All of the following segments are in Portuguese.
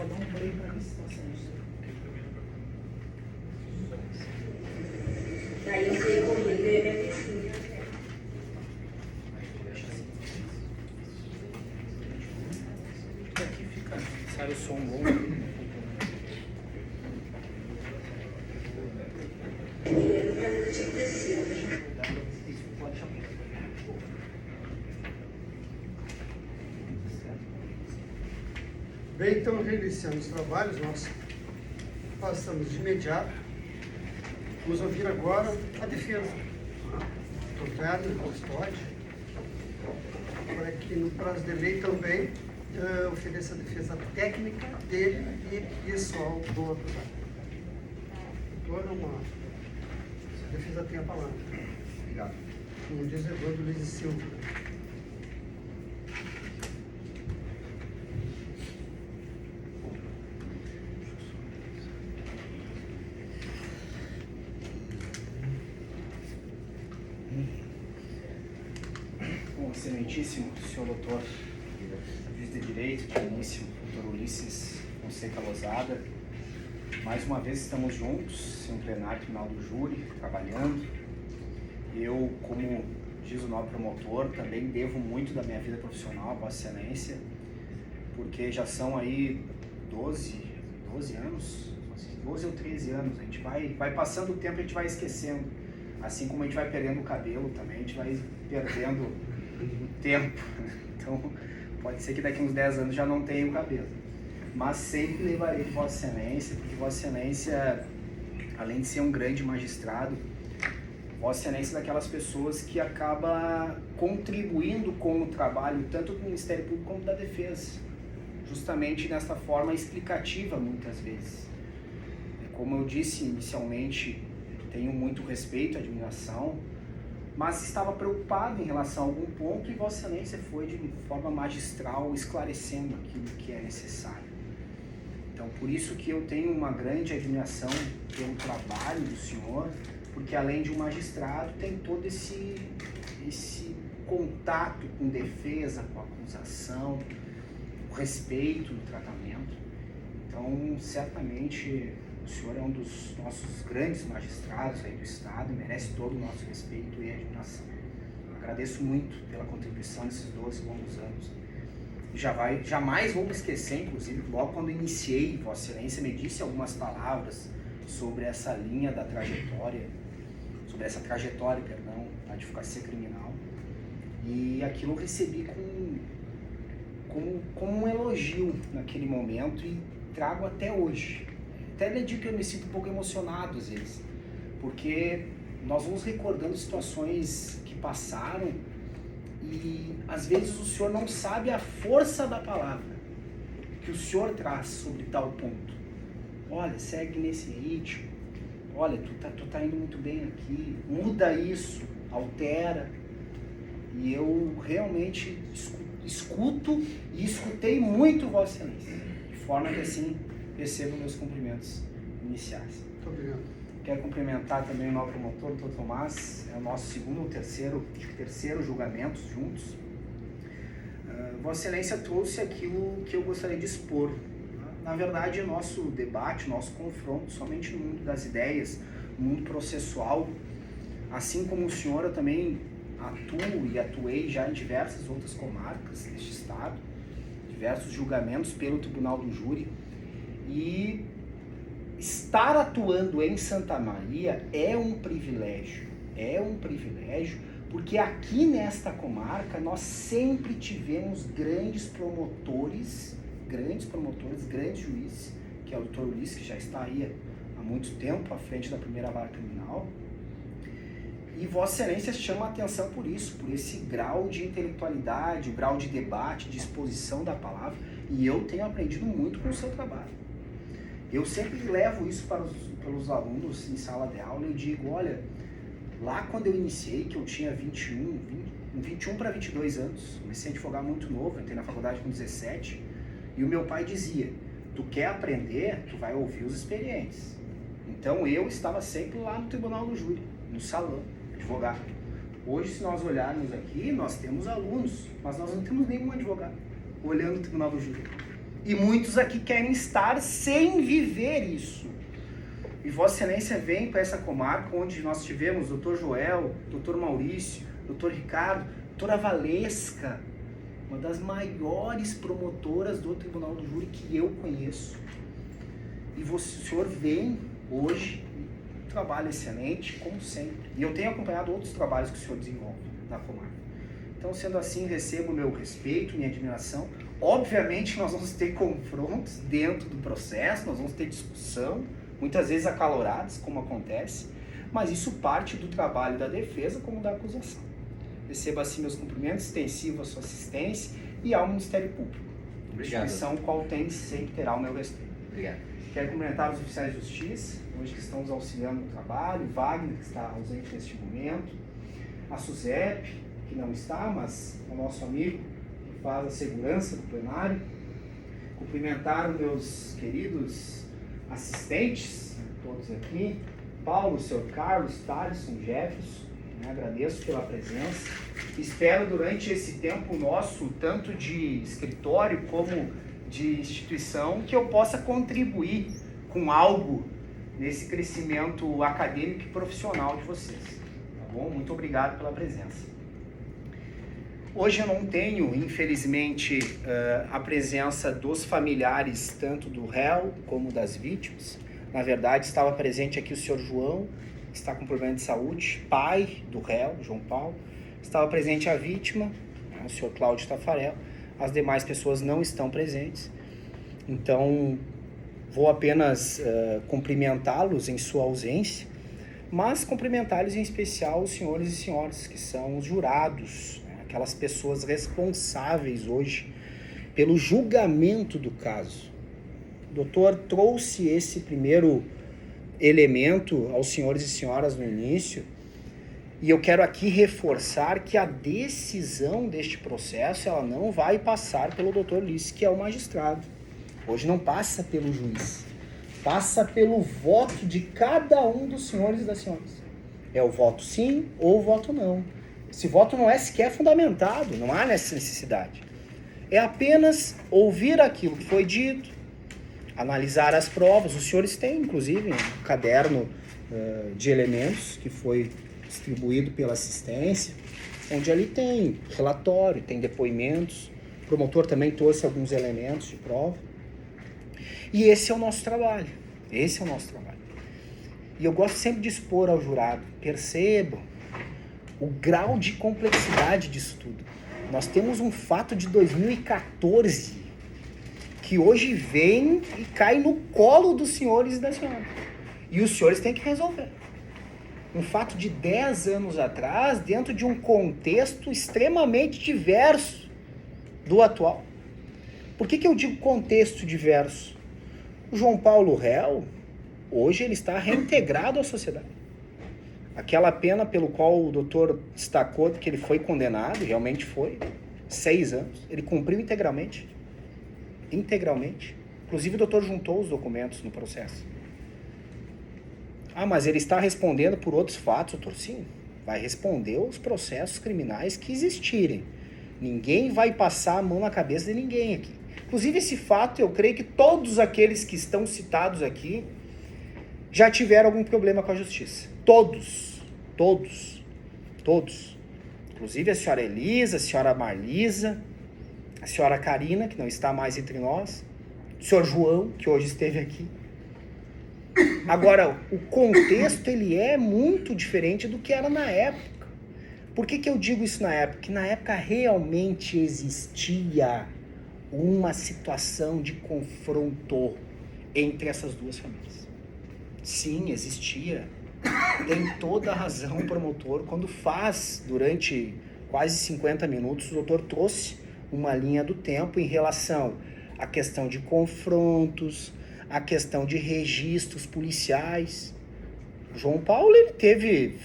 Só dá um play para ver se está certo. Daí eu fui correndo e minha pesquisa. Aqui fica, sai o som bom. Bem, então, reiniciando os trabalhos, nós passamos de imediato. Vamos ouvir agora a defesa. O Werner Custódio, para que no prazo de lei também ofereça a defesa técnica dele e pessoal do acusado. Doutor, a defesa tem a palavra. Obrigado. Como diz Eduardo Luiz e Silva. Bom, excelentíssimo senhor doutor juiz de direito, digníssimo doutor Ulisses Fonseca Lozada. Mais uma vez estamos juntos em um plenário tribunal do júri, trabalhando. Eu, como diz o nobre promotor, também devo muito da minha vida profissional a Vossa Excelência, porque já são aí 12 anos, 12 ou 13 anos. A gente vai passando o tempo, a gente vai esquecendo. Assim como a gente vai perdendo o cabelo também, a gente vai perdendo o tempo. Então, pode ser que daqui uns 10 anos já não tenha o cabelo. Mas sempre levarei Vossa Excelência, porque Vossa Excelência, além de ser um grande magistrado, Vossa Excelência é daquelas pessoas que acaba contribuindo com o trabalho, tanto do Ministério Público como da Defesa. Justamente nesta forma explicativa, muitas vezes. Como eu disse inicialmente, tenho muito respeito e admiração, mas estava preocupado em relação a algum ponto e Vossa Excelência foi de forma magistral esclarecendo aquilo que é necessário. Então, por isso que eu tenho uma grande admiração pelo trabalho do senhor, porque além de um magistrado, tem todo esse contato com defesa, com acusação, o respeito no tratamento. Então, certamente, o senhor é um dos nossos grandes magistrados aí do Estado e merece todo o nosso respeito e admiração. Agradeço muito pela contribuição nesses 12 longos anos. Jamais vou me esquecer, inclusive, logo quando iniciei, Vossa Excelência me disse algumas palavras sobre essa linha da trajetória, da advocacia criminal, e aquilo eu recebi como um elogio naquele momento e trago até hoje. Até lhe digo que eu me sinto um pouco emocionado às vezes, porque nós vamos recordando situações que passaram e às vezes o senhor não sabe a força da palavra que o senhor traz sobre tal ponto. Olha, segue nesse ritmo, olha, tu tá indo muito bem aqui, muda isso, altera. E eu realmente escuto e escutei muito Vossa Excelência, de forma que assim recebo meus cumprimentos iniciais. Muito obrigado. Quero cumprimentar também o nosso promotor, o Dr. Tomás, é o nosso segundo ou terceiro julgamento juntos. Vossa Excelência trouxe aquilo que eu gostaria de expor. Na verdade, o nosso debate, o nosso confronto, somente no mundo das ideias, no mundo processual, assim como o senhor, eu também atuo e atuei já em diversas outras comarcas deste estado, diversos julgamentos pelo Tribunal do Júri, e estar atuando em Santa Maria é um privilégio, porque aqui nesta comarca nós sempre tivemos grandes promotores, grandes juízes, que é o Dr. Ulisses, que já está aí há muito tempo à frente da primeira vara criminal, e Vossa Excelência chama a atenção por isso, por esse grau de intelectualidade, o grau de debate, de exposição da palavra, e eu tenho aprendido muito com o seu trabalho. Eu sempre levo isso pelos alunos em sala de aula, eu digo, olha, lá quando eu iniciei, que eu tinha 21 para 22 anos, comecei a advogar muito novo, entrei na faculdade com 17, e o meu pai dizia, tu quer aprender, tu vai ouvir os experientes. Então eu estava sempre lá no Tribunal do Júri, no salão, advogado. Hoje, se nós olharmos aqui, nós temos alunos, mas nós não temos nenhum advogado olhando o Tribunal do Júri. E muitos aqui querem estar sem viver isso. E Vossa Excelência vem para essa comarca onde nós tivemos Dr. Joel, Dr. Maurício, Dr. Ricardo, doutora Valesca, uma das maiores promotoras do Tribunal do Júri que eu conheço. E o senhor vem hoje, um trabalho excelente, como sempre. E eu tenho acompanhado outros trabalhos que o senhor desenvolve na comarca. Então, sendo assim, recebo o meu respeito, minha admiração. Obviamente, nós vamos ter confrontos dentro do processo, nós vamos ter discussão, muitas vezes acaloradas, como acontece, mas isso parte do trabalho da defesa como da acusação. Receba assim meus cumprimentos, extensivo a sua assistência e ao Ministério Público. Obrigado. Instituição qual tem sempre terá o meu respeito. Obrigado. Quero cumprimentar os oficiais de justiça, hoje que estão nos auxiliando no trabalho, Wagner, que está ausente neste momento, a Suzep, que não está, mas é o nosso amigo, que faz a segurança do plenário. Cumprimentar os meus queridos assistentes, todos aqui, Paulo, o senhor Carlos, Thaleson, Jefferson, agradeço pela presença. Espero durante esse tempo nosso, tanto de escritório como de instituição, que eu possa contribuir com algo nesse crescimento acadêmico e profissional de vocês. Tá bom? Muito obrigado pela presença. Hoje eu não tenho, infelizmente, a presença dos familiares, tanto do réu como das vítimas. Na verdade, estava presente aqui o senhor João, que está com problema de saúde, pai do réu, João Paulo. Estava presente a vítima, o senhor Cláudio Tafarel. As demais pessoas não estão presentes. Então, vou apenas cumprimentá-los em sua ausência, mas cumprimentá-los em especial os senhores e senhoras, que são os jurados, aquelas pessoas responsáveis hoje pelo julgamento do caso. O doutor trouxe esse primeiro elemento aos senhores e senhoras no início, e eu quero aqui reforçar que a decisão deste processo ela não vai passar pelo doutor Ulisses, que é o magistrado. Hoje não passa pelo juiz, passa pelo voto de cada um dos senhores e das senhoras. É o voto sim ou o voto não. Esse voto não é sequer fundamentado, não há essa necessidade. É apenas ouvir aquilo que foi dito, analisar as provas. Os senhores têm, inclusive, um caderno de elementos que foi distribuído pela assistência, onde ali tem relatório, tem depoimentos. O promotor também trouxe alguns elementos de prova. E esse é o nosso trabalho. Esse é o nosso trabalho. E eu gosto sempre de expor ao jurado, percebam o grau de complexidade disso tudo. Nós temos um fato de 2014 que hoje vem e cai no colo dos senhores e das senhoras. E os senhores têm que resolver. Um fato de 10 anos atrás, dentro de um contexto extremamente diverso do atual. Por que eu digo contexto diverso? O João Paulo réu, hoje ele está reintegrado à sociedade. Aquela pena pelo qual o doutor destacou que ele foi condenado, realmente foi, 6 anos, ele cumpriu integralmente. Integralmente. Inclusive o doutor juntou os documentos no processo. Ah, mas ele está respondendo por outros fatos, doutor? Sim, vai responder os processos criminais que existirem. Ninguém vai passar a mão na cabeça de ninguém aqui. Inclusive esse fato, eu creio que todos aqueles que estão citados aqui já tiveram algum problema com a justiça. Todos. Inclusive a senhora Elisa, a senhora Marlisa, a senhora Karina, que não está mais entre nós, o senhor João, que hoje esteve aqui. Agora, o contexto ele é muito diferente do que era na época. Por que eu digo isso na época? Porque na época realmente existia uma situação de confronto entre essas duas famílias. Sim, existia. Tem toda a razão o promotor quando faz, durante quase 50 minutos, o doutor trouxe uma linha do tempo em relação à questão de confrontos, a questão de registros policiais. O João Paulo ele teve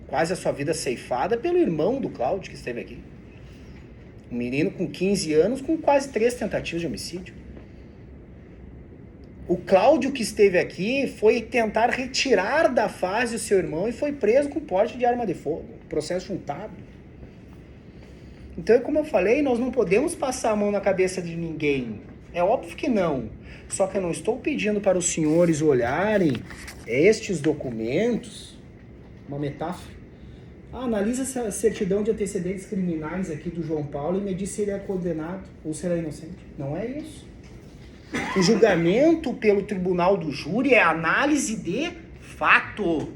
quase a sua vida ceifada pelo irmão do Cláudio, que esteve aqui. Um menino com 15 anos com quase 3 tentativas de homicídio. O Cláudio que esteve aqui foi tentar retirar da fase o seu irmão e foi preso com porte de arma de fogo. Processo juntado. Então, como eu falei, nós não podemos passar a mão na cabeça de ninguém. É óbvio que não. Só que eu não estou pedindo para os senhores olharem estes documentos, uma metáfora. Analisa a certidão de antecedentes criminais aqui do João Paulo e me diz se ele é condenado ou se ele é inocente. Não é isso. O julgamento pelo tribunal do júri é análise de fato.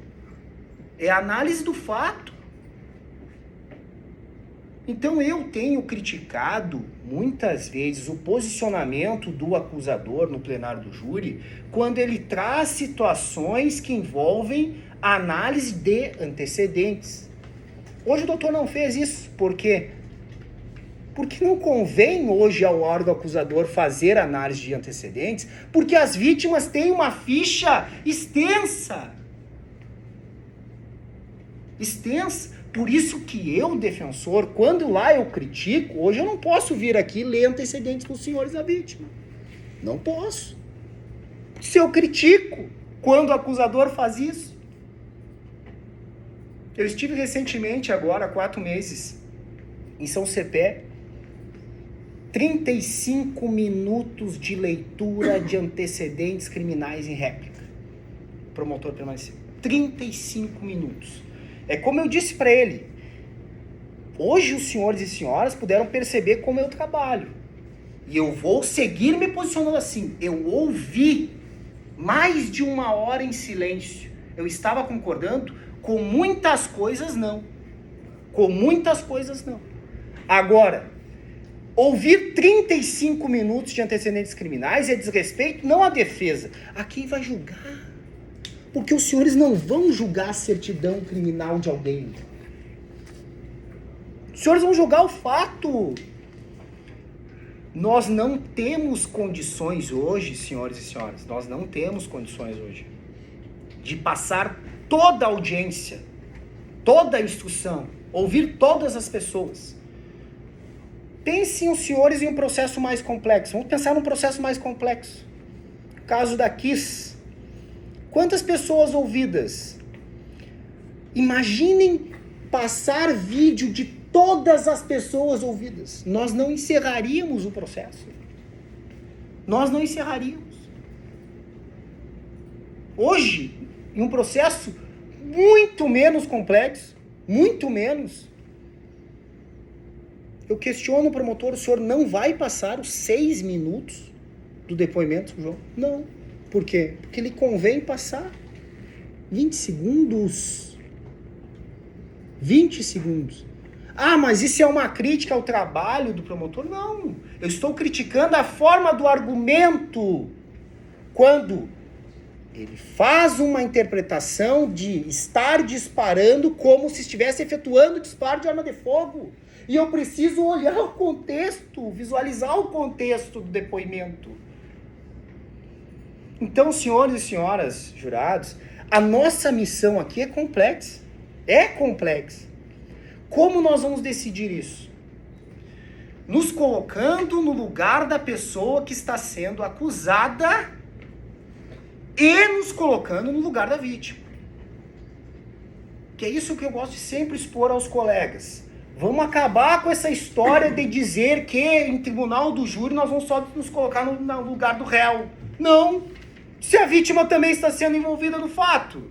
É análise do fato. Então eu tenho criticado muitas vezes o posicionamento do acusador no plenário do júri quando ele traz situações que envolvem análise de antecedentes. Hoje o doutor não fez isso. Por quê? Porque não convém hoje ao órgão acusador fazer análise de antecedentes, porque as vítimas têm uma ficha extensa. Por isso que eu, defensor, quando lá eu critico, hoje eu não posso vir aqui ler antecedentes para os senhores da vítima. Não posso. Se eu critico, quando o acusador faz isso. Eu estive recentemente, agora, 4 meses, em São Cepé, 35 minutos de leitura de antecedentes criminais em réplica. O promotor permaneceu. 35 minutos. É como eu disse para ele, hoje os senhores e senhoras puderam perceber como eu trabalho. E eu vou seguir me posicionando assim. Eu ouvi mais de 1 hora em silêncio. Eu estava concordando. Com muitas coisas, não. Com muitas coisas, não. Agora, ouvir 35 minutos de antecedentes criminais é desrespeito não à defesa, a quem vai julgar. Porque os senhores não vão julgar a certidão criminal de alguém. Os senhores vão julgar o fato. Nós não temos condições hoje, senhores e senhoras, nós não temos condições hoje de passar toda a audiência, toda a instrução, ouvir todas as pessoas. Pensem os senhores em um processo mais complexo. Vamos pensar num processo mais complexo. Caso da Kiss. Quantas pessoas ouvidas? Imaginem passar vídeo de todas as pessoas ouvidas. Nós não encerraríamos o processo. Nós não encerraríamos. Hoje, em um processo muito menos complexo, muito menos, eu questiono o promotor, o senhor não vai passar os 6 minutos do depoimento, João? Não. Por quê? Porque lhe convém passar 20 segundos. 20 segundos. Ah, mas isso é uma crítica ao trabalho do promotor? Não. Eu estou criticando a forma do argumento. Quando ele faz uma interpretação de estar disparando como se estivesse efetuando disparo de arma de fogo. E eu preciso olhar o contexto, visualizar o contexto do depoimento. Então, senhores e senhoras jurados, a nossa missão aqui é complexa. É complexa. Como nós vamos decidir isso? Nos colocando no lugar da pessoa que está sendo acusada e nos colocando no lugar da vítima. Que é isso que eu gosto de sempre expor aos colegas. Vamos acabar com essa história de dizer que em tribunal do júri nós vamos só nos colocar no lugar do réu. Não! Se a vítima também está sendo envolvida no fato.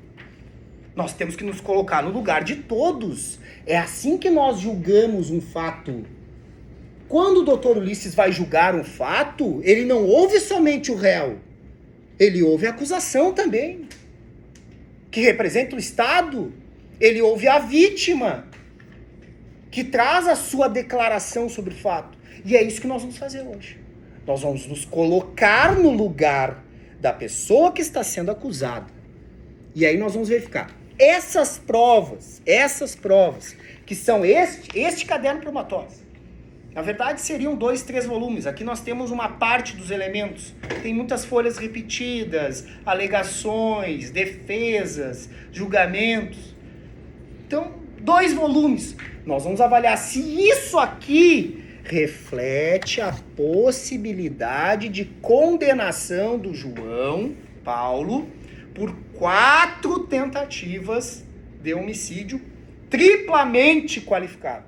Nós temos que nos colocar no lugar de todos. É assim que nós julgamos um fato. Quando o doutor Ulisses vai julgar um fato, ele não ouve somente o réu. Ele ouve a acusação também, que representa o Estado. Ele ouve a vítima, que traz a sua declaração sobre o fato. E é isso que nós vamos fazer hoje. Nós vamos nos colocar no lugar da pessoa que está sendo acusada. E aí nós vamos verificar. Essas provas, que são este caderno probatório. Na verdade, seriam 2, 3 volumes. Aqui nós temos uma parte dos elementos. Tem muitas folhas repetidas, alegações, defesas, julgamentos. Então, 2 volumes. Nós vamos avaliar se isso aqui reflete a possibilidade de condenação do João Paulo por 4 tentativas de homicídio triplamente qualificado.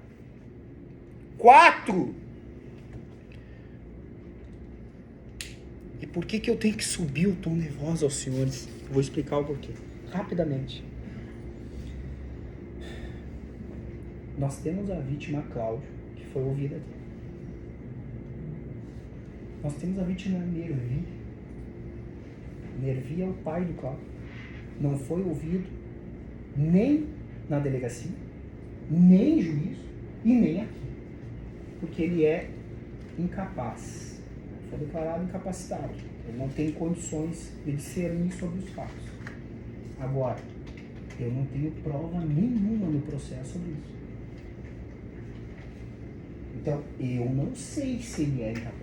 4. E por que eu tenho que subir o tom de voz aos senhores? Vou explicar o porquê. Rapidamente. Nós temos a vítima Cláudio, que foi ouvida aqui. Nós temos a vítima Nervi. Nervi é o pai do Cláudio. Não foi ouvido nem na delegacia, nem em juízo e nem aqui. Porque ele é incapaz. Foi declarado incapacitado. Ele não tem condições de discernir sobre os fatos. Agora, eu não tenho prova nenhuma no processo sobre isso. Então, eu não sei se ele é incapaz.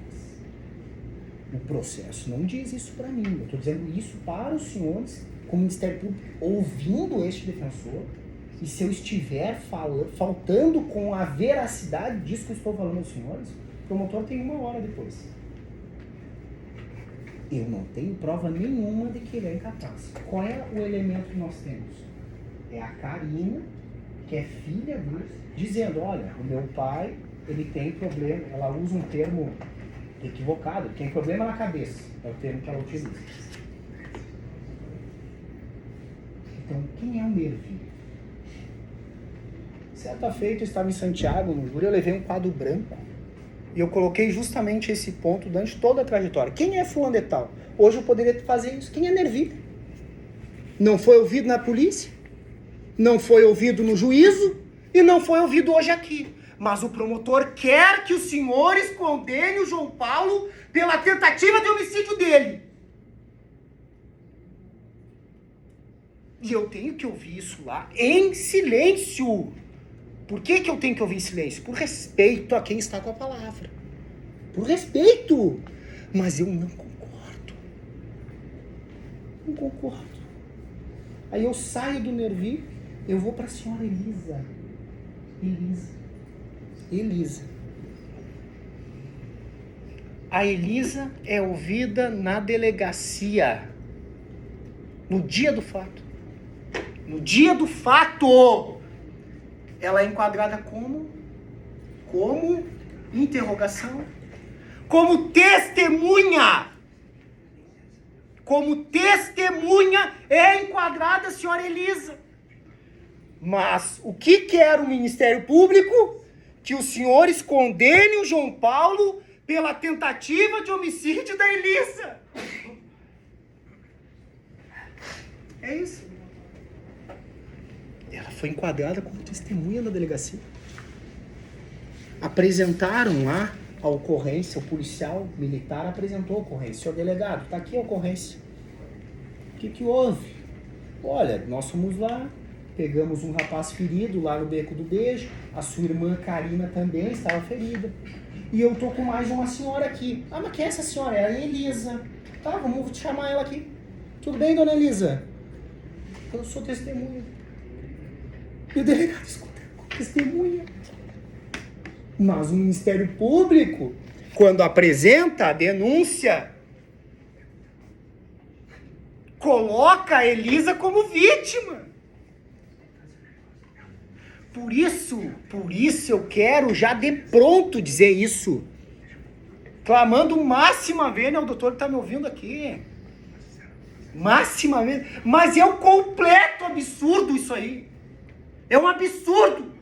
O processo não diz isso para mim. Eu estou dizendo isso para os senhores, como Ministério Público, ouvindo este defensor. E se eu estiver faltando com a veracidade disso que eu estou falando aos senhores, o promotor tem 1 hora depois. Eu não tenho prova nenhuma de que ele é incapaz. Qual é o elemento que nós temos? É a Karina, que é filha dele, dizendo, olha, o meu pai, ele tem problema, ela usa um termo equivocado, tem problema na cabeça, é o termo que ela utiliza. Então, quem é o Nervi? Certa feita, eu estava em Santiago, no júri, eu levei um quadro branco e eu coloquei justamente esse ponto durante toda a trajetória. Quem é fulano de tal? Hoje eu poderia fazer isso. Quem é Nervi? Não foi ouvido na polícia, não foi ouvido no juízo e não foi ouvido hoje aqui. Mas o promotor quer que os senhores condenem o João Paulo pela tentativa de homicídio dele. E eu tenho que ouvir isso lá em silêncio. Por que eu tenho que ouvir em silêncio? Por respeito a quem está com a palavra. Por respeito. Mas eu não concordo. Não concordo. Aí eu saio do Nervi, eu vou para a senhora Elisa. A Elisa é ouvida na delegacia. No dia do fato. No dia do fato! Ela é enquadrada como interrogação, como testemunha. Como testemunha é enquadrada a senhora Elisa. Mas o que quer o Ministério Público? Que os senhores condenem o João Paulo pela tentativa de homicídio da Elisa. É isso. Ela foi enquadrada como testemunha da delegacia. Apresentaram lá a ocorrência, o policial militar apresentou a ocorrência. Senhor delegado, está aqui a ocorrência. O que houve? Olha, nós fomos lá, pegamos um rapaz ferido lá no Beco do Beijo, a sua irmã Karina também estava ferida. E eu tô com mais uma senhora aqui. Ah, mas quem é essa senhora? É a Elisa. Tá, vamos chamar ela aqui. Tudo bem, dona Elisa? Eu sou testemunha. E o delegado escuta como testemunha. Mas o Ministério Público, quando apresenta a denúncia, coloca a Elisa como vítima. Por isso eu quero já de pronto dizer isso. Clamando máxima vênia ao doutor que está me ouvindo aqui. Máxima vênia. Mas é um completo absurdo isso aí. É um absurdo.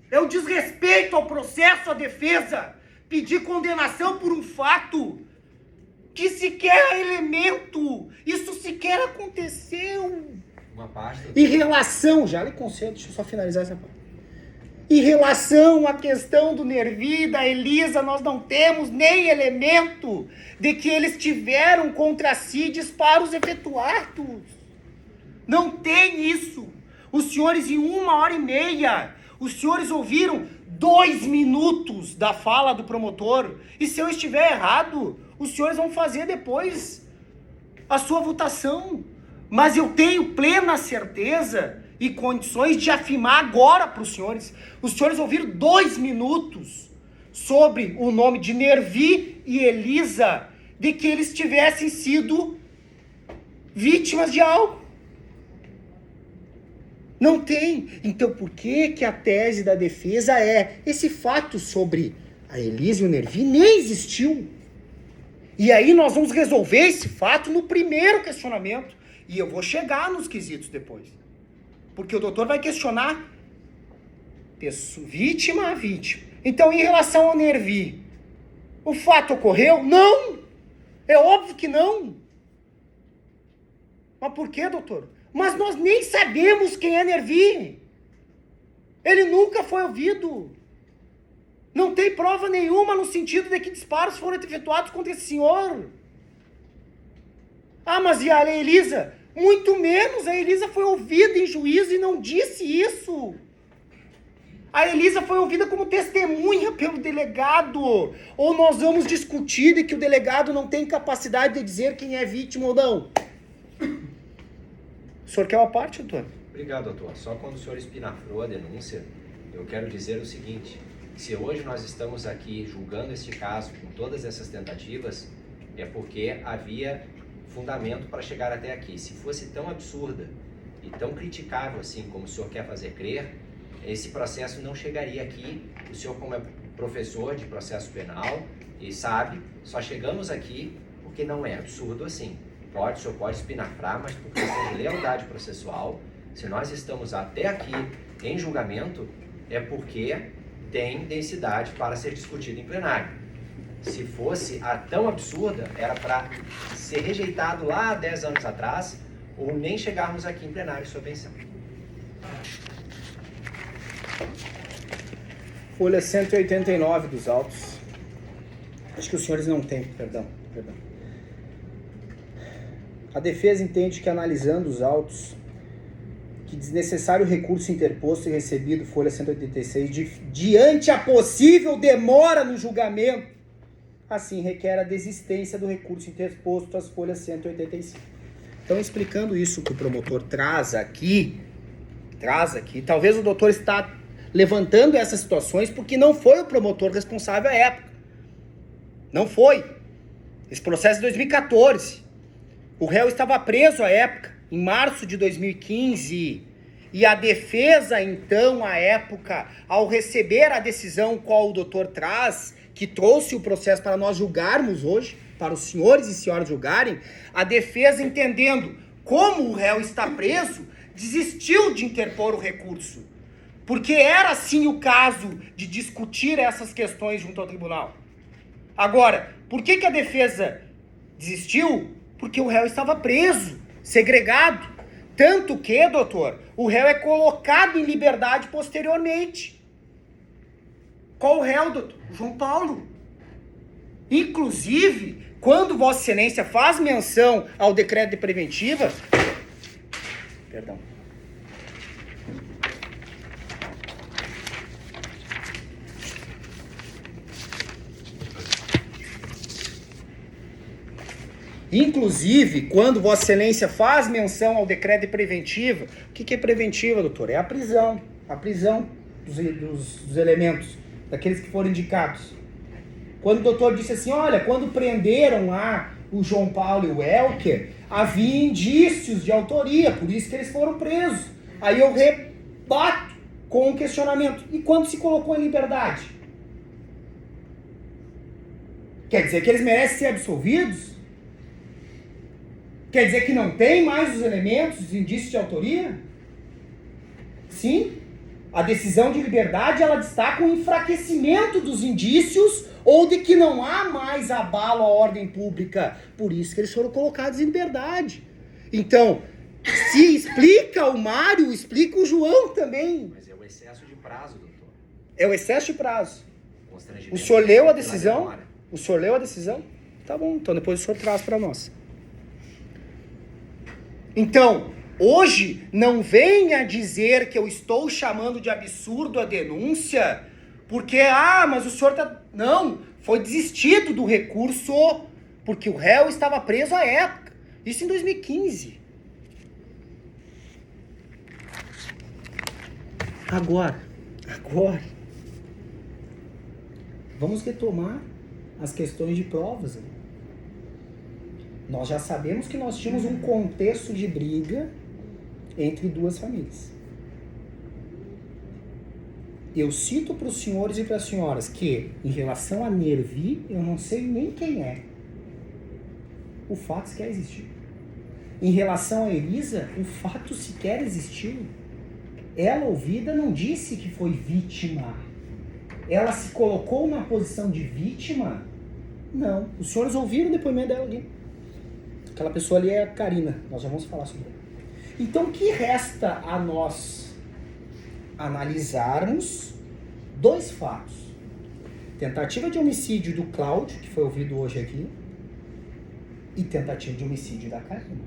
É um desrespeito ao processo, à defesa. Pedir condenação por um fato que sequer é elemento. Isso sequer aconteceu. Uma pasta. Em relação, já lhe concedo, deixa eu só finalizar essa parte. Em relação à questão do Nervi e da Elisa, nós não temos nem elemento de que eles tiveram contra si disparos efetuados. Não tem isso. Os senhores, em 1h30, os senhores ouviram 2 minutos da fala do promotor. E se eu estiver errado, os senhores vão fazer depois a sua votação. Mas eu tenho plena certeza e condições de afirmar agora para os senhores. Os senhores ouviram 2 minutos sobre o nome de Nervi e Elisa, de que eles tivessem sido vítimas de algo. Não tem. Então por que a tese da defesa é esse fato sobre a Elisa e o Nervi nem existiu? E aí nós vamos resolver esse fato no primeiro questionamento. E eu vou chegar nos quesitos depois. Porque o doutor vai questionar vítima a vítima. Então, em relação ao Nervi, o fato ocorreu? Não! É óbvio que não. Mas por quê, doutor? Mas nós nem sabemos quem é Nervi. Ele nunca foi ouvido. Não tem prova nenhuma no sentido de que disparos foram efetuados contra esse senhor. Ah, mas e a Elisa? Muito menos. A Elisa foi ouvida em juízo e não disse isso. A Elisa foi ouvida como testemunha pelo delegado. Ou nós vamos discutir de que o delegado não tem capacidade de dizer quem é vítima ou não. O senhor quer uma parte, doutor? Obrigado, doutor. Só quando o senhor espinafrou a denúncia, eu quero dizer o seguinte: se hoje nós estamos aqui julgando este caso com todas essas tentativas, é porque havia fundamento para chegar até aqui. Se fosse tão absurda e tão criticável assim como o senhor quer fazer crer, esse processo não chegaria aqui. O senhor, como é professor de processo penal e sabe, só chegamos aqui porque não é absurdo assim. O senhor pode espinafrar, mas por questão de lealdade processual, se nós estamos até aqui em julgamento, é porque tem densidade para ser discutido em plenário. Se fosse a tão absurda, era para ser rejeitado lá há 10 anos atrás, ou nem chegarmos aqui em plenário sob pensão. Folha 189 dos autos. Acho que os senhores não têm, perdão. A defesa entende que, analisando os autos, que desnecessário recurso interposto e recebido, folha 186, diante a possível demora no julgamento, assim requer a desistência do recurso interposto às folhas 185. Então, explicando isso que o promotor traz aqui, talvez o doutor está levantando essas situações porque não foi o promotor responsável à época. Não foi. Esse processo é de 2014. O réu estava preso à época, em março de 2015, e a defesa, então, à época, ao receber a decisão qual o doutor traz, que trouxe o processo para nós julgarmos hoje, para os senhores e senhoras julgarem, a defesa, entendendo como o réu está preso, desistiu de interpor o recurso, porque era, sim, o caso de discutir essas questões junto ao tribunal. Agora, por que a defesa desistiu? Porque o réu estava preso, segregado. Tanto que, doutor, o réu é colocado em liberdade posteriormente. Qual o réu, doutor? João Paulo. Inclusive, quando Vossa Excelência faz menção ao decreto de preventiva... Perdão. Inclusive, quando Vossa Excelência faz menção ao decreto de preventiva, o que é preventiva, doutor? É a prisão dos elementos, daqueles que foram indicados. Quando o doutor disse assim, olha, quando prenderam lá o João Paulo e o Elker, havia indícios de autoria, por isso que eles foram presos. Aí eu rebato com um questionamento. E quando se colocou em liberdade? Quer dizer que eles merecem ser absolvidos? Quer dizer que não tem mais os elementos, os indícios de autoria? Sim. A decisão de liberdade, ela destaca o enfraquecimento dos indícios ou de que não há mais abalo à ordem pública. Por isso que eles foram colocados em liberdade. Então, se explica o Mário, explica o João também. Mas é o excesso de prazo, doutor. É o excesso de prazo. O senhor leu a decisão? O senhor leu a decisão? Tá bom, então depois o senhor traz para nós. Então, hoje, não venha dizer que eu estou chamando de absurdo a denúncia, porque, mas o senhor tá... Não, foi desistido do recurso, porque o réu estava preso à época. Isso em 2015. Agora, vamos retomar as questões de provas. Nós já sabemos que nós tínhamos um contexto de briga entre duas famílias. Eu cito para os senhores e para as senhoras que, em relação a Nervi, eu não sei nem quem é. o fato sequer existiu. Em relação a Elisa, o fato sequer existiu. Ela, ouvida, não disse que foi vítima. Ela se colocou na posição de vítima? Não. Os senhores ouviram o depoimento dela ali. Aquela pessoa ali é a Karina. Nós já vamos falar sobre ela. Então, o que resta a nós analisarmos? Dois fatos. Tentativa de homicídio do Cláudio, que foi ouvido hoje aqui, e tentativa de homicídio da Karina.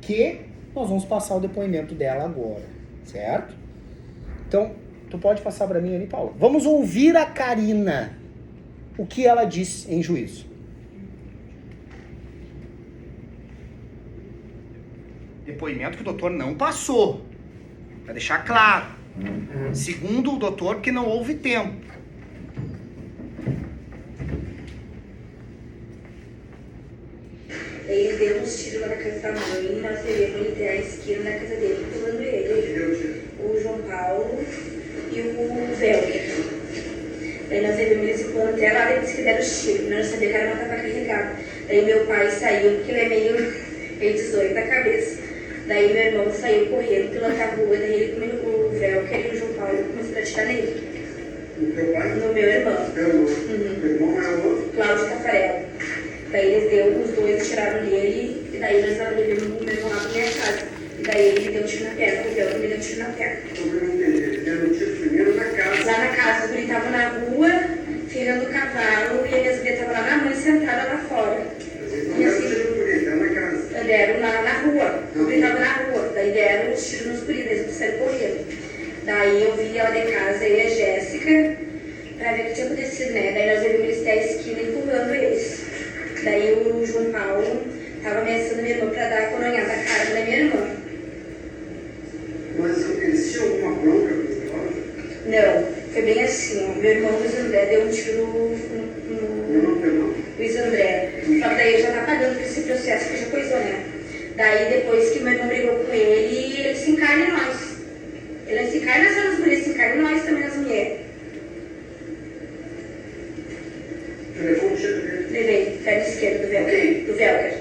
Que nós vamos passar o depoimento dela agora, certo? Então, tu pode passar para mim ali, Paulo. Vamos ouvir a Karina, o que ela diz em juízo. Depoimento que o doutor não passou, para deixar claro. Segundo o doutor, que não houve tempo. Ele deu uns tiros lá na casa da mãe, nós levamos ele até a esquina da casa dele, pulando ele. O João Paulo e o Velker. Daí nós levamos eles pulando até lá, eles que deram os tiros, nós não sabíamos que era uma tapa carregada. Daí meu pai saiu, porque ele é meio desoito da cabeça. Daí meu irmão saiu correndo pela outra rua, daí ele comeu o Velker e o João Paulo começaram a atirar nele. No teu pai? No meu irmão. Teu irmão é o outro? Cláudio Tafarel. Daí eles deu, os dois tiraram nele, e daí nós levamos o meu irmão lá pra minha casa. E daí ele deu um tiro na perna, o Velker me deu um tiro na perna. Eu não entendi. Ele deu um tiro primeiro na casa. Lá na casa, ele estava na rua, ferrando o cavalo, e a minha filha estava lá na mãe, sentada lá fora. Não deram tiro por ele, era na casa. Deram na rua, ele estava na rua. Daí deram os tiros nos guris, eles saíram correndo. Daí eu vi ela de casa, eu e a Jéssica, pra ver o que tinha acontecido, né? Daí nós vimos eles até a esquina empurrando eles. Daí o João Paulo estava ameaçando minha irmã pra dar a coronhada na cara da minha irmã. Mas eles tinham alguma bronca com esse negócio? Não, foi bem assim, ó. Meu irmão Luiz André deu um tiro no Luiz André. Só que daí ele já tá pagando por esse processo que já coisou, né? Daí depois que meu irmão brigou com ele se encarna em nós. Ele se encarna só nas mulheres, se encarna em nós também nas mulheres. Levou o tiro dele? Levei, perna esquerda do Velker. Ok. Do Velker.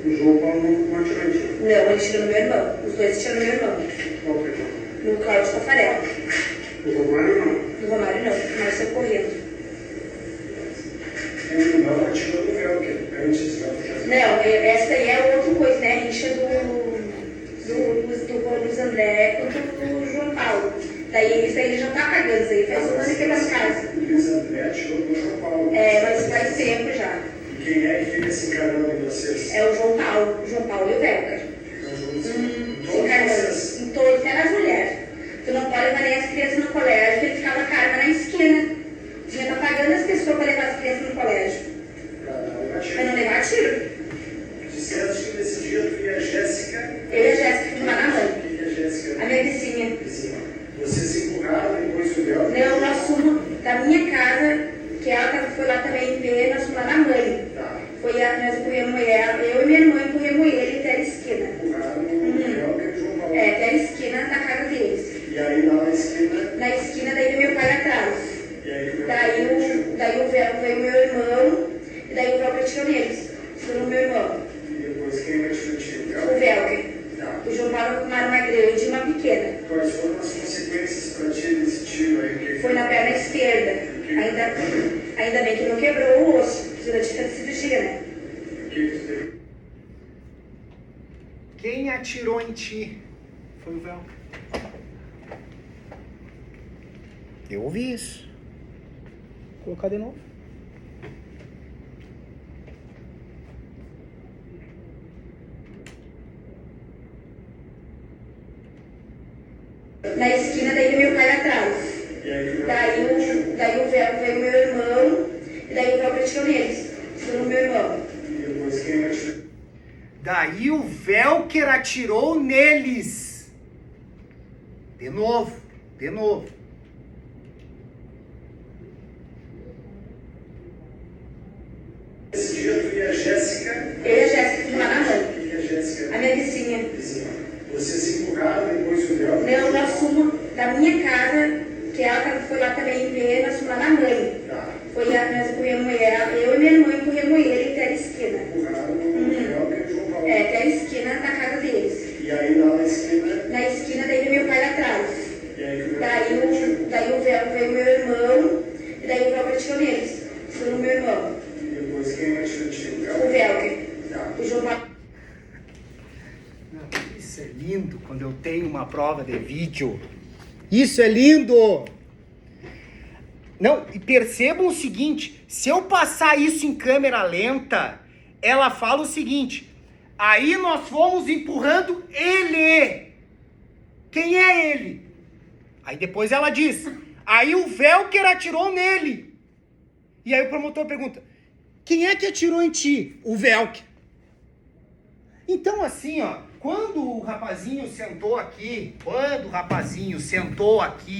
O João Paulo não atirou em ti? Não, ele tirou no meu irmão. Os dois tiraram no meu irmão. Qual que é? No Cláudio Tafarel. O Romário não. No Romário não, o Romário saiu correndo. Ele não atirou no Velker, antes da fechada. Não, essa aí é outra coisa, né? A rixa do Luiz André contra o João Paulo. Daí isso aí ele já tá pagando, isso aí faz um ano que ele tá em casa. O Luiz André atirou no João Paulo. É, mas faz tempo já. E quem é que fica se encarando em vocês? É o João Paulo e o Velker. Ficam juntos Se encarando. Em todos, até nas mulheres. Tu não pode levar nem as crianças no colégio, porque ele ficava carga na esquina. Tinha que tá pagando as pessoas para levar as crianças no colégio. Pra não levar tiro. Disseste que nesse dia tu e a Jéssica... Eu e a Jéssica fomos lá na mãe. O que é a Jéssica? A minha vizinha. Vizinha. Vocês empurraram depois o Velker? Não, nós fomos da minha casa, que ela foi lá também ver, nós fomos lá na mãe. Tá. Nós empurramos ela, eu e minha irmã empurramos ele até a esquina. Empurraram o Velker e o João Paulo. É, até a esquina da casa deles. E aí lá na esquina... Na esquina, daí meu pai atrás. E aí o Daí o Velker veio meu irmão, e daí o Velker atirou neles. Atirou no meu irmão. E depois quem vai te mentir? O Velker. Tá. O João Paulo com uma arma grande e uma pequena. Quais foram as consequências para ti desse tiro aí? Foi na perna esquerda. Ainda bem que não quebrou o osso. Precisa de fazer cirurgia, né? O que tu teve? Quem atirou em ti foi o Velker. Eu ouvi isso. Vou colocar de novo. Na esquina, daí meu pai atrás. E aí Daí o Velker veio meu irmão, e daí o Velker atirou neles. Atirou no meu irmão. E depois quem vai te... Daí o Velker atirou neles. De novo. Esse dia tu e a Jéssica... Eu e a Jéssica fomos lá na mãe. O que é a Jéssica? A minha vizinha. Vizinha. Vocês empurraram depois o Velker? Não, nós fomos da minha casa, que ela foi lá também ver, nós fomos lá na mãe. Foi nós empurramos ele, eu e minha irmã empurramos ele até a esquina. Até a esquina da casa deles. E aí lá na esquina? Na esquina, daí veio meu pai atrás. Daí o véu veio meu irmão, e daí o véu atirou neles. Foi no meu irmão. E depois quem atirou em ti? O Velker. O João Paulo. Isso é lindo quando eu tenho uma prova de vídeo. Isso é lindo! Não, e percebam o seguinte, se eu passar isso em câmera lenta, ela fala o seguinte, aí nós fomos empurrando ele. Quem é ele? Aí depois ela diz, aí o Velker atirou nele. E aí o promotor pergunta, quem é que atirou em ti? O Velker. Então assim, ó, quando o rapazinho sentou aqui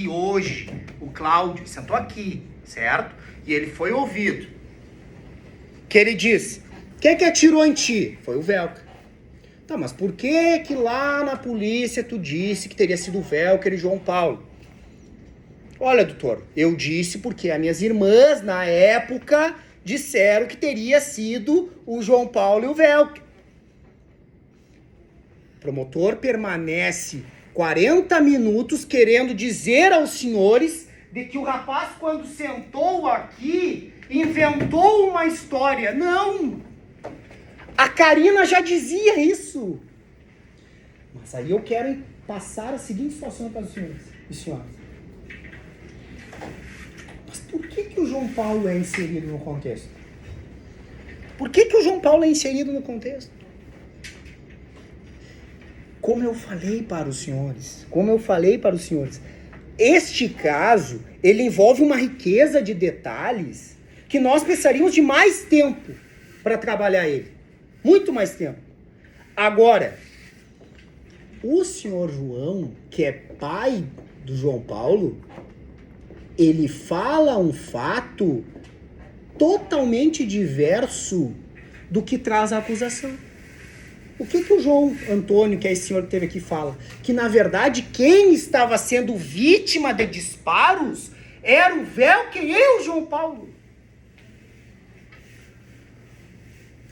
hoje, o Cláudio sentou aqui, certo? E ele foi ouvido. Que ele disse, quem é que atirou em ti? Foi o Velker. Tá, mas por que que lá na polícia tu disse que teria sido o Velker e João Paulo? Olha, doutor, eu disse porque as minhas irmãs, na época, disseram que teria sido o João Paulo e o Velker. O promotor permanece 40 minutos querendo dizer aos senhores de que o rapaz, quando sentou aqui, inventou uma história. Não! A Karina já dizia isso. Mas aí eu quero passar a seguinte situação para os senhores e senhoras. Mas por que o João Paulo é inserido no contexto? Por que o João Paulo é inserido no contexto? Como eu falei para os senhores, este caso, ele envolve uma riqueza de detalhes que nós precisaríamos de mais tempo para trabalhar ele. Muito mais tempo. Agora, o senhor João, que é pai do João Paulo, ele fala um fato totalmente diverso do que traz a acusação. O que o João Antônio, que é esse senhor que esteve aqui, fala? Que, na verdade, quem estava sendo vítima de disparos era o Velker e o João Paulo.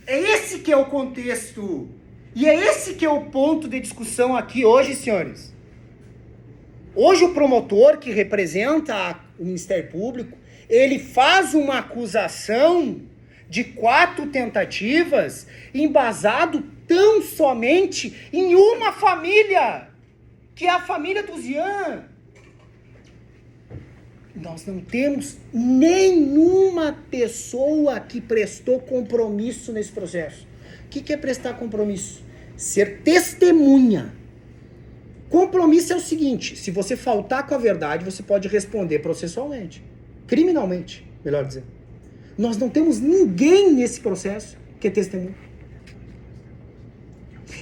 É esse que é o contexto. E é esse que é o ponto de discussão aqui hoje, senhores. Hoje o promotor, que representa o Ministério Público, ele faz uma acusação de 4 tentativas embasado tão somente em uma família, que é a família do Zian. Nós não temos nenhuma pessoa que prestou compromisso nesse processo. O que é prestar compromisso? Ser testemunha. Compromisso é o seguinte, se você faltar com a verdade, você pode responder processualmente. Criminalmente, melhor dizer. Nós não temos ninguém nesse processo que é testemunha.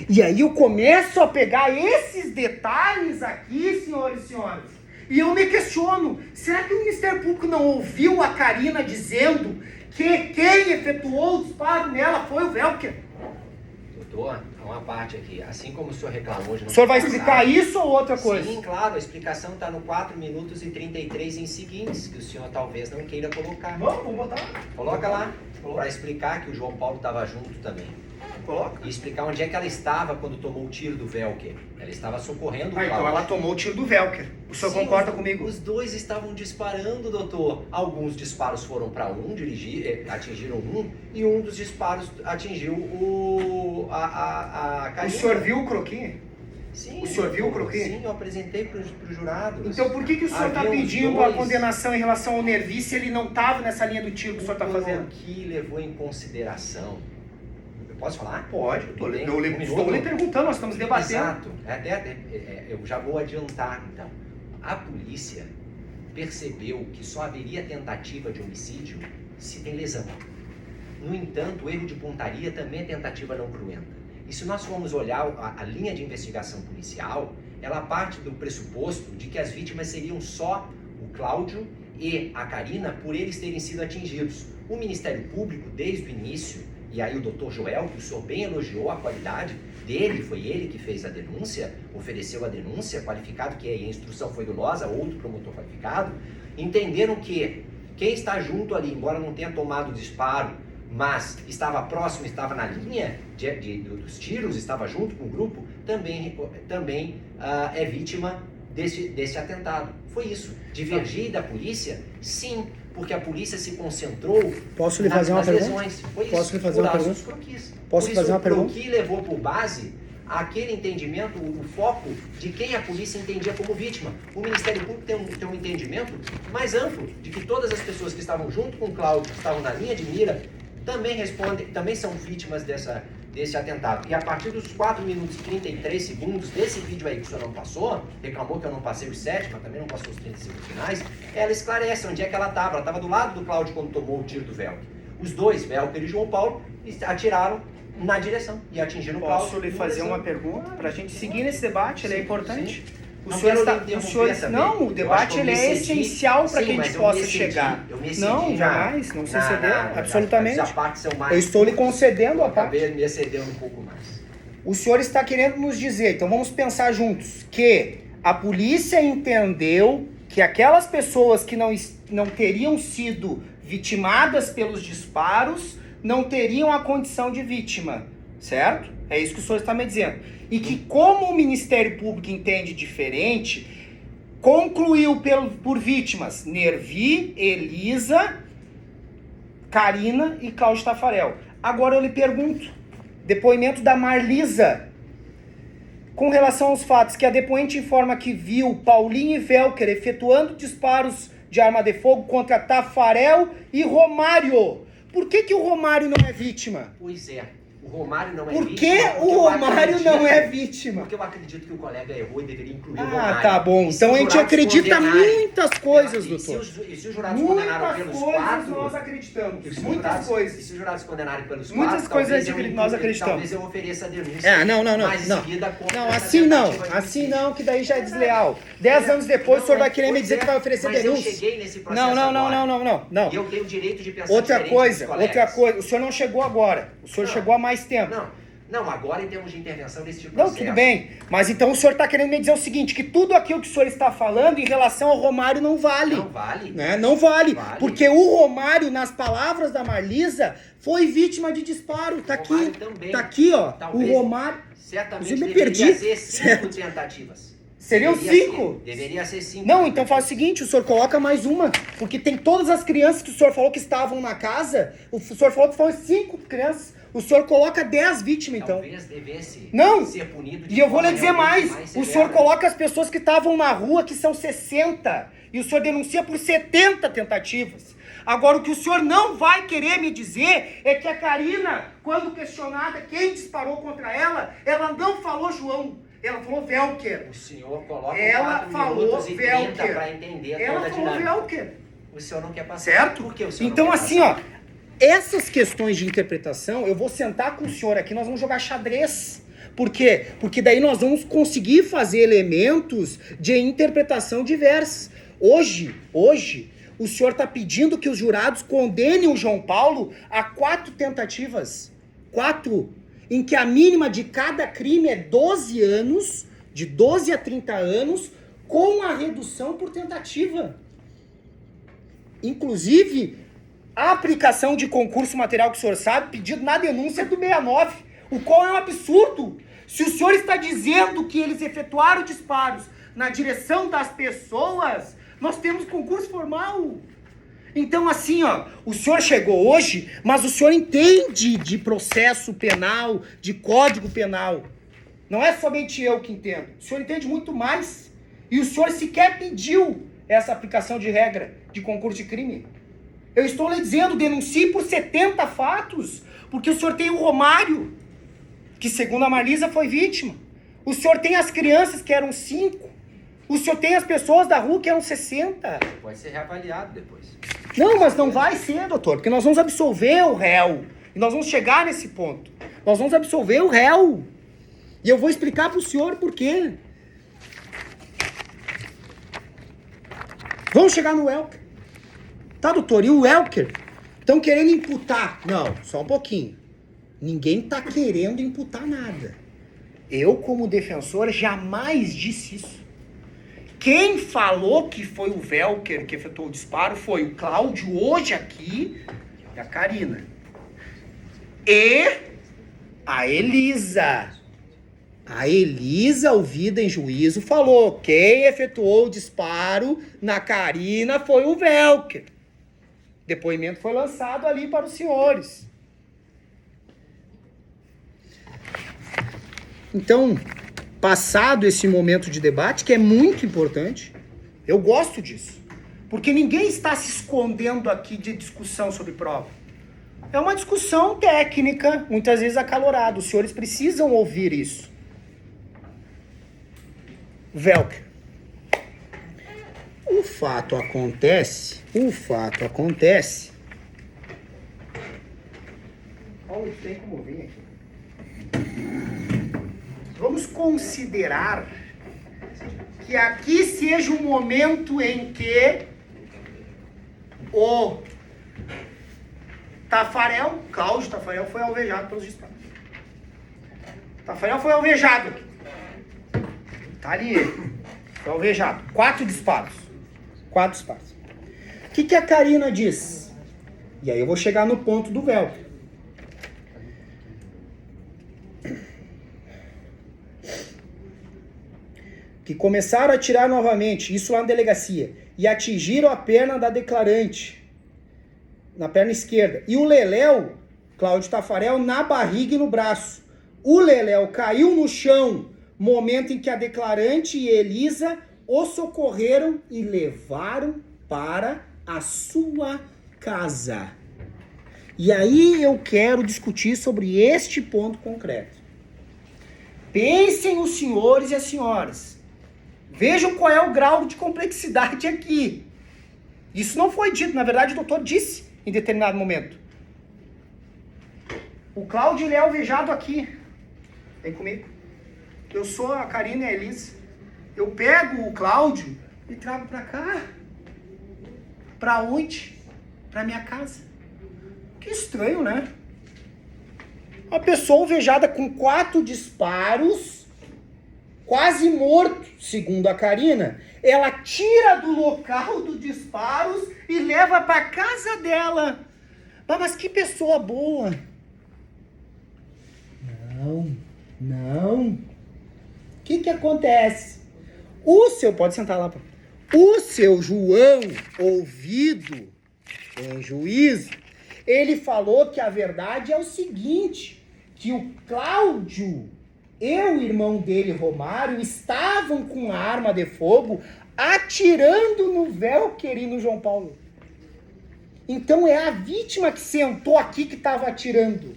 E aí eu começo a pegar esses detalhes aqui, senhores e senhoras, e eu me questiono, será que o Ministério Público não ouviu a Karina dizendo que quem efetuou o disparo nela foi o Velker? Doutor, há uma parte aqui. Assim como o senhor reclamou de não... O senhor vai explicar isso ou outra coisa? Sim, claro. A explicação está no 4 minutos e 33 em seguintes, que o senhor talvez não queira colocar. Vamos botar. Coloca lá, para explicar que o João Paulo estava junto também. Coloca. E explicar onde é que ela estava quando tomou o tiro do Velker. Ela estava socorrendo o Cláudio. Então ela tomou o tiro do Velker. O senhor concorda comigo? Os dois estavam disparando, doutor. Alguns disparos foram para atingiram um, e um dos disparos atingiu a Karina. O senhor viu o croquis? Sim. O senhor viu o croquis? Sim, eu apresentei para os jurados. Então por que o senhor está pedindo a condenação em relação ao Nervi se ele não estava nessa linha do tiro que o senhor está fazendo? O que levou em consideração... Posso falar? Pode, estou lhe perguntando, nós estamos debatendo. Exato. Eu já vou adiantar, então. A polícia percebeu que só haveria tentativa de homicídio se tem lesão. No entanto, o erro de pontaria também é tentativa não cruenta. E se nós formos olhar a linha de investigação policial, ela parte do pressuposto de que as vítimas seriam só o Cláudio e a Karina por eles terem sido atingidos. O Ministério Público, desde o início, e aí o doutor Joel, que o senhor bem elogiou a qualidade dele, foi ele que fez a denúncia, ofereceu a denúncia, qualificado que a instrução foi dolosa, outro promotor qualificado, entenderam que Quem está junto ali, embora não tenha tomado o disparo, mas estava próximo, estava na linha dos tiros, estava junto com o grupo, também é vítima desse atentado. Foi isso. Divergir da polícia? Sim, porque a polícia se concentrou Posso lhe fazer uma pergunta? lesões. Foi Posso isso. lhe fazer uma Por pergunta? os croquis. Posso Por fazer isso, uma pergunta? O croqui levou por base aquele entendimento, o foco de quem a polícia entendia como vítima. O Ministério Público tem um entendimento mais amplo de que todas as pessoas que estavam junto com o Cláudio, que estavam na linha de mira, também são vítimas desse atentado. E a partir dos 4 minutos e 33 segundos desse vídeo aí que o senhor não passou, reclamou que eu não passei os 7, mas também não passou os 30 segundos finais, ela esclarece onde é que ela estava. Ela estava do lado do Cláudio quando tomou o tiro do Velker. Os dois, Velker e João Paulo, atiraram na direção e atingiram o Cláudio. Posso lhe fazer uma pergunta para a gente seguir nesse debate? Ele é importante. Sim. O Não senhor quero está, lhe interromper o senhor, também. não, o Eu debate acho que eu ele me é excedi. essencial para Sim, que a mas gente eu me possa excedi. chegar. Eu me excedi Não, jamais, não se exceder, absolutamente. As partes são mais Eu estou lhe curtas, concedendo eu a parte. acabei me excedendo um pouco mais. O senhor está querendo nos dizer, então vamos pensar juntos, que a polícia entendeu que aquelas pessoas que não teriam sido vitimadas pelos disparos não teriam a condição de vítima, certo? É isso que o senhor está me dizendo. E que como o Ministério Público entende diferente, concluiu por vítimas Nervi, Elisa, Karina e Cláudio Tafarel. Agora eu lhe pergunto, depoimento da Marlisa, com relação aos fatos que a depoente informa que viu Paulinho e Velker efetuando disparos de arma de fogo contra Tafarel e Romário. Por que o Romário não é vítima? Pois é, o Romário não é Por vítima. que porque o eu Romário acredito- não é vítima? Porque eu acredito que o colega errou e deveria incluir o Ah, Romário. tá bom. E se Então os a gente jurados acredita condenarem- muitas coisas, E doutor. se os jurados condenarem Muitas pelos coisas 4... nós acreditamos. E se os Muitas jurados- coisas. E se os jurados condenarem pelos Muitas 4, coisas talvez nós acreditamos. Talvez eu ofereça a denúncia. Não. Mas em seguida contra Não, essa assim não. tentativa de Assim homicídio. não, que daí já é desleal. 10 anos depois o senhor vai querer me dizer que vai oferecer mas denúncia. eu cheguei nesse processo Não. agora. E eu tenho o direito de pensar Outra diferente dos coisa. colegas. O senhor não chegou agora. O senhor Não. chegou há mais tempo. Não, agora em termos de intervenção nesse tipo de Não, processo. tudo bem. Mas então o senhor está querendo me dizer o seguinte, que tudo aquilo que o senhor está falando em relação ao Romário não vale. Não vale. Né? Não vale. Vale. Porque o Romário, nas palavras da Marlisa, foi vítima de disparo. Tá O aqui. Romário também. Tá aqui, ó. Talvez. O Romário. Certamente Eu me deveria perdi. ser 5 Certo. tentativas. Seriam Deveria 5. ser. Deveria ser 5. Não, então faz o seguinte, o senhor coloca mais uma, porque tem todas as crianças que o senhor falou que estavam na casa, o senhor falou que foram 5 crianças, o senhor coloca 10 vítimas, então. Talvez devesse Não. ser punido de E eu vou lhe forma dizer realmente mais, o severa. senhor coloca as pessoas que estavam na rua, que são 60, e o senhor denuncia por 70 tentativas. Agora, o que o senhor não vai querer me dizer é que a Karina, quando questionada quem disparou contra ela não falou João, ela falou Velker. O senhor coloca Ela 4 falou minutos e 30 Velker. para entender Ela toda a falou dinâmica. Velker. O senhor não quer passar. Certo? Por que o senhor Então, não quer assim, passar? ó, essas questões de interpretação, eu vou sentar com o senhor aqui, nós vamos jogar xadrez. Por quê? Porque daí nós vamos conseguir fazer elementos de interpretação diversas. Hoje, o senhor está pedindo que os jurados condenem o João Paulo a 4 tentativas. 4. Em que a mínima de cada crime é 12 anos, de 12 a 30 anos, com a redução por tentativa. Inclusive, a aplicação de concurso material que o senhor sabe, pedido na denúncia do 69, o qual é um absurdo. Se o senhor está dizendo que eles efetuaram disparos na direção das pessoas, nós temos concurso formal. Então, assim, ó, o senhor chegou hoje, mas o senhor entende de processo penal, de código penal. Não é somente eu que entendo. O senhor entende muito mais. E o senhor sequer pediu essa aplicação de regra de concurso de crime. Eu estou lhe dizendo, denuncie por 70 fatos, porque o senhor tem o Romário, que segundo a Marlisa foi vítima. O senhor tem as crianças, que eram 5. O senhor tem as pessoas da rua, que eram 60. Pode ser reavaliado depois. Não, mas não vai ser, doutor, porque nós vamos absolver o réu. E nós vamos chegar nesse ponto. Nós vamos absolver o réu. E eu vou explicar para o senhor por quê. Vamos chegar no Welker. Tá, doutor? E o Welker? Estão querendo imputar. Não, só um pouquinho. Ninguém tá querendo imputar nada. Eu, como defensor, jamais disse isso. quem falou que foi o Velker que efetuou o disparo foi o Cláudio hoje aqui e a Karina. E a Elisa. A Elisa, ouvida em juízo, falou: quem efetuou o disparo na Karina foi o Velker. Depoimento foi lançado ali para os senhores. Então, passado esse momento de debate, que é muito importante, eu gosto disso, porque ninguém está se escondendo aqui de discussão sobre prova. É uma discussão técnica, muitas vezes acalorada. Os senhores precisam ouvir isso. Velker. O fato acontece. Olha, tem como ver aqui. Vamos considerar que aqui seja um momento em que o Tafarel, Cláudio Tafarel, foi alvejado pelos disparos. Tafarel foi alvejado aqui. Tá ali ele. Foi alvejado. 4 disparos. O que a Karina diz? E aí eu vou chegar no ponto do Velker. Que começaram a atirar novamente, isso lá na delegacia, e atingiram a perna da declarante, na perna esquerda. E o Leléu, Cláudio Tafarel, na barriga e no braço. O Leléu caiu no chão, momento em que a declarante e Elisa o socorreram e levaram para a sua casa. E aí eu quero discutir sobre este ponto concreto. Pensem os senhores e as senhoras. Vejam qual é o grau de complexidade aqui. Isso não foi dito, na verdade o doutor disse em determinado momento. O Cláudio ele é alvejado aqui. Vem comigo. Eu sou a Karina e a Elisa. Eu pego o Cláudio e trago pra cá. Pra onde? Pra minha casa. Que estranho, né? Uma pessoa alvejada com 4 disparos, quase morto, segundo a Karina. Ela tira do local dos disparos e leva pra casa dela. Mas que pessoa boa. Não. O que acontece? Pode sentar lá. O seu João, ouvido em juízo, ele falou que a verdade é o seguinte, que o Cláudio e o irmão dele, Romário, estavam com a arma de fogo atirando no Velker e no João Paulo. Então é a vítima que sentou aqui que estava atirando.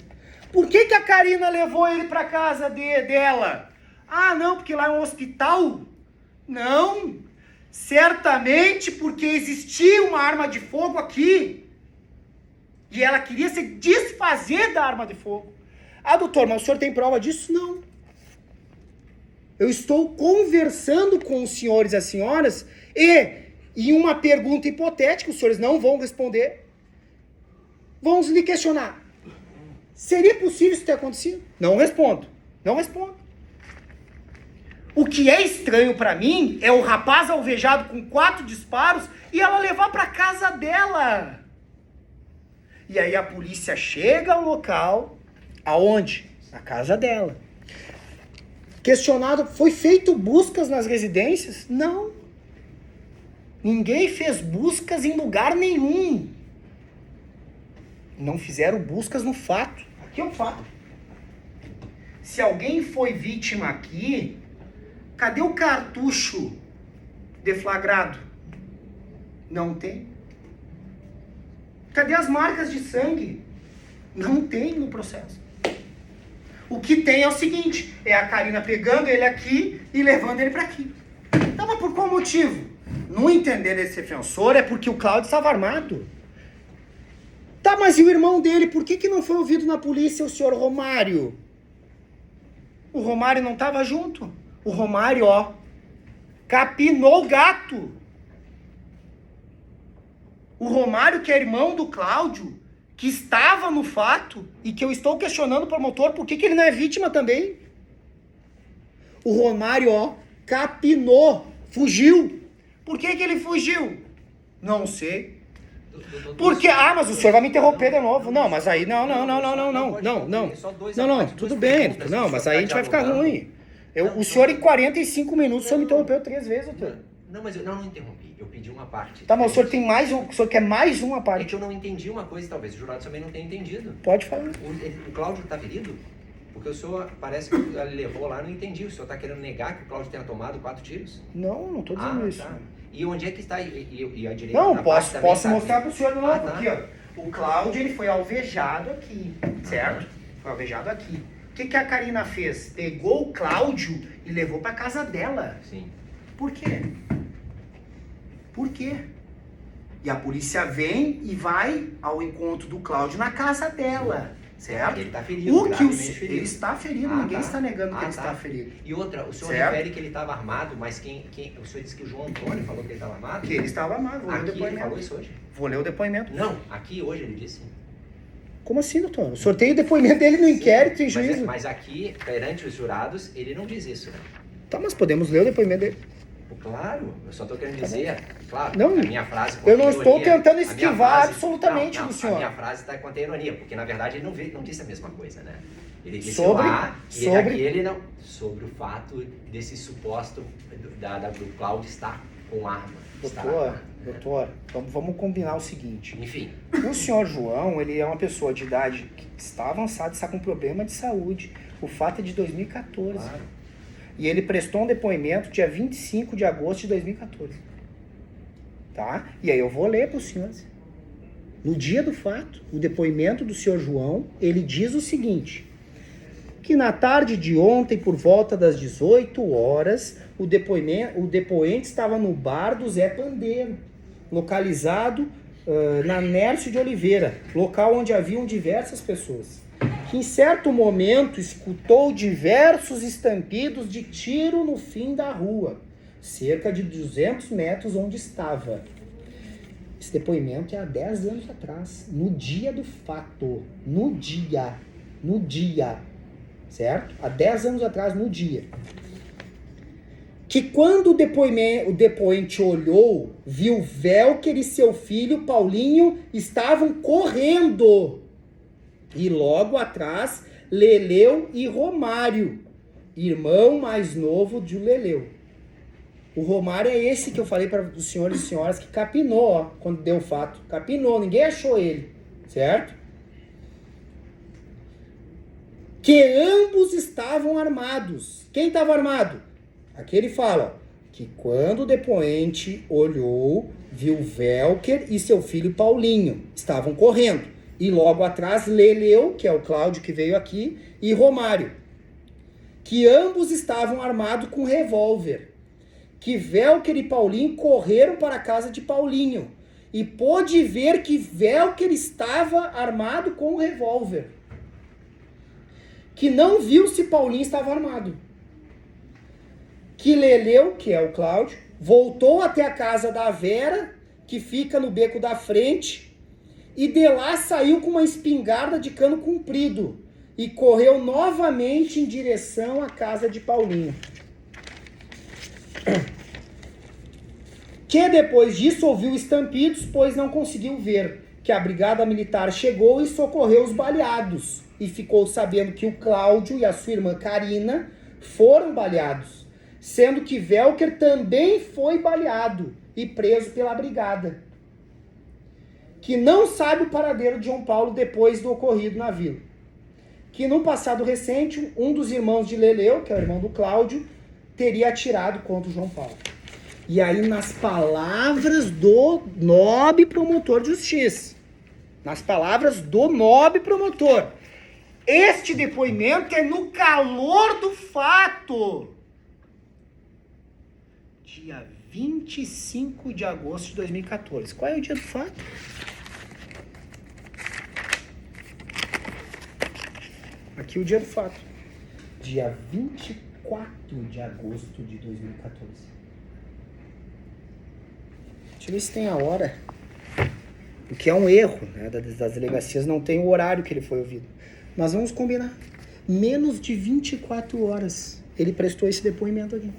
Por que a Karina levou ele para casa dela? Ah, não, porque lá é um hospital? Não, certamente porque existia uma arma de fogo aqui. E ela queria se desfazer da arma de fogo. Ah, doutor, mas o senhor tem prova disso? Não. Eu estou conversando com os senhores e as senhoras e uma pergunta hipotética, os senhores não vão responder. Vamos lhe questionar. Seria possível isso ter acontecido? Não respondo. O que é estranho pra mim é o rapaz alvejado com 4 disparos e ela levar pra casa dela. E aí a polícia chega ao local, aonde? Na casa dela. Questionado, foi feito buscas nas residências? Não. Ninguém fez buscas em lugar nenhum. Não fizeram buscas no fato. Aqui é o fato. Se alguém foi vítima aqui, cadê o cartucho deflagrado? Não tem. Cadê as marcas de sangue? Não tem no processo. O que tem é o seguinte, é a Karina pegando ele aqui e levando ele para aqui. Então, mas por qual motivo? No entender desse defensor é porque o Cláudio estava armado. Tá, mas e o irmão dele? Por que não foi ouvido na polícia o senhor Romário? O Romário não estava junto. O Romário, capinou o gato. O Romário, que é irmão do Cláudio, que estava no fato e que eu estou questionando o promotor por que ele não é vítima também. O Romário, capinou, Fugiu. Por que ele fugiu? Não sei. Porque, mas o senhor vai me interromper de novo. Não, mas aí, não, tudo bem. Não, mas aí a gente vai ficar ruim. O senhor em 45 minutos, o senhor me interrompeu 3 vezes, doutor. Não, mas eu não interrompi. Eu pedi uma parte. Tá, mas o senhor tem mais o senhor quer mais uma É parte? que eu não entendi uma coisa, talvez o jurado também não tenha entendido. Pode falar. O Cláudio tá ferido? Porque o senhor, parece que ele levou lá, não entendi. O senhor tá querendo negar que o Cláudio tenha tomado 4 tiros? Não tô dizendo isso. Tá. E onde é que está? E a direita? Não, da parte também posso tá mostrar aqui. pro senhor de novo. Tá. Aqui, ó. O Cláudio, ele foi alvejado aqui, certo? Foi alvejado aqui. O que a Karina fez? Pegou o Cláudio e levou pra casa dela. Sim. Por quê? Por quê? E a polícia vem e vai ao encontro do Cláudio na casa dela, certo? Ele tá ferido, O que gravemente ferido. ele está ferido, ninguém está negando que ele está ferido. E outra, o senhor Certo. refere que ele estava armado, mas o senhor disse que o João Antônio falou que ele estava armado? Que ele estava armado, vou ler o Aqui ele depoimento. falou isso hoje? Vou ler o depoimento. Não, aqui hoje ele disse. Como assim, doutor? O senhor tem o depoimento dele no inquérito, tem Mas, juízo. mas aqui, perante os jurados, ele não diz isso, né? Tá, mas podemos ler o depoimento dele. Claro, eu só estou querendo dizer, claro, Não, a minha frase eu não contém estou ironia. tentando A minha esquivar frase- absolutamente não, do senhor. A minha frase está contém ironia, porque na verdade ele não disse a mesma coisa, né? Ele disse Sobre- lá, e sobre- aqui ele não... Sobre o fato desse suposto do Cláudio estar com arma. estar armado. Doutor, vamos combinar o seguinte. Enfim, O senhor João, ele é uma pessoa de idade que está avançada, está com problema de saúde. O fato é de 2014. claro. E ele prestou um depoimento dia 25 de agosto de 2014. Tá? E aí eu vou ler para os senhores. No dia do fato, o depoimento do senhor João, ele diz o seguinte: que na tarde de ontem, por volta das 18 horas, o depoente estava no bar do Zé Pandeiro, localizado na Nércio de Oliveira, local onde haviam diversas pessoas. Que em certo momento escutou diversos estampidos de tiro no fim da rua, cerca de 200 metros onde estava. Esse depoimento é há 10 anos atrás, no dia do fato, no dia, certo? Há 10 anos atrás, no dia. Que quando o depoente olhou, viu Velker e seu filho Paulinho estavam correndo. E logo atrás, Leleu e Romário, irmão mais novo de Leleu. O Romário é esse que eu falei para os senhores e senhoras que capinou, ó, quando deu o fato. Capinou, ninguém achou ele, certo? Que ambos estavam armados. Quem estava armado? Aqui ele fala, ó, que quando o depoente olhou, viu Velker e seu filho Paulinho estavam correndo. E logo atrás, Leleu, que é o Cláudio que veio aqui, e Romário. Que ambos estavam armados com revólver. Que Velker e Paulinho correram para a casa de Paulinho. E pôde ver que Velker estava armado com um revólver. Que não viu se Paulinho estava armado. Que Leleu, que é o Cláudio, voltou até a casa da Vera, que fica no beco da frente, e de lá saiu com uma espingarda de cano comprido e correu novamente em direção à casa de Paulinho. Que depois disso ouviu estampidos, pois não conseguiu ver, que a brigada militar chegou e socorreu os baleados, e ficou sabendo que o Cláudio e a sua irmã Karina foram baleados, sendo que Velker também foi baleado e preso pela brigada. Que não sabe o paradeiro de João Paulo depois do ocorrido na vila. Que no passado recente, um dos irmãos de Leleu, que é o irmão do Cláudio, teria atirado contra o João Paulo. E aí, nas palavras do nobre promotor de justiça, este depoimento é no calor do fato. Dia 25 de agosto de 2014. Qual é o dia do fato? Aqui o dia do fato. Dia 24 de agosto de 2014. Deixa eu ver se tem a hora. Porque é um erro, né? Das delegacias não tem o horário que ele foi ouvido. Mas vamos combinar. Menos de 24 horas ele prestou esse depoimento aqui.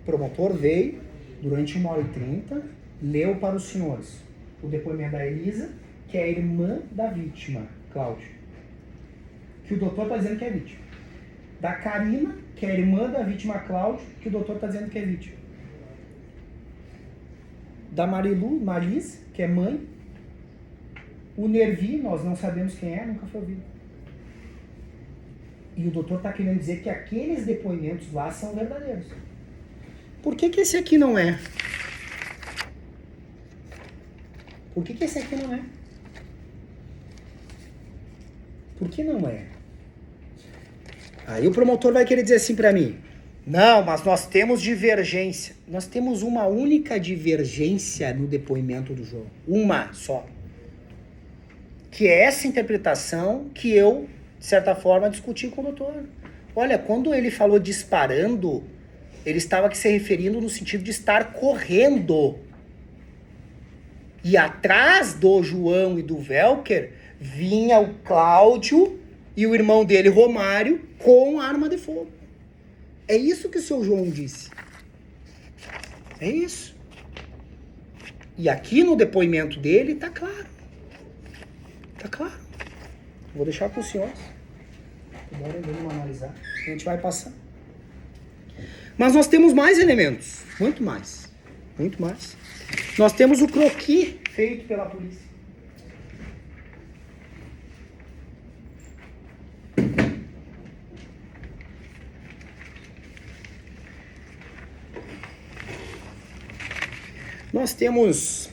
O promotor veio durante 1h30, leu para os senhores o depoimento da Elisa, que é a irmã da vítima, Cláudio. Que o doutor está dizendo que é vítima. Da Karina, que é a irmã da vítima, Cláudio, que o doutor está dizendo que é vítima. Da Maris, que é mãe. O Nervi, nós não sabemos quem é, nunca foi ouvido. E o doutor está querendo dizer que aqueles depoimentos lá são verdadeiros. Por que esse aqui não é? Por que esse aqui não é? Por que não é? Aí o promotor vai querer dizer assim para mim: não, mas nós temos divergência. Nós temos uma única divergência no depoimento do João. Uma só. Que é essa interpretação que eu, de certa forma, discuti com o doutor. Olha, quando ele falou disparando, ele estava aqui se referindo no sentido de estar correndo. E atrás do João e do Velker vinha o Cláudio e o irmão dele, Romário, com arma de fogo. É isso que o seu João disse. É isso. E aqui no depoimento dele está claro. Está claro. Vou deixar com os senhores. Bora vamos analisar. A gente vai passar. Mas nós temos mais elementos. Muito mais. Muito mais. Nós temos o croquis feito pela polícia. Nós temos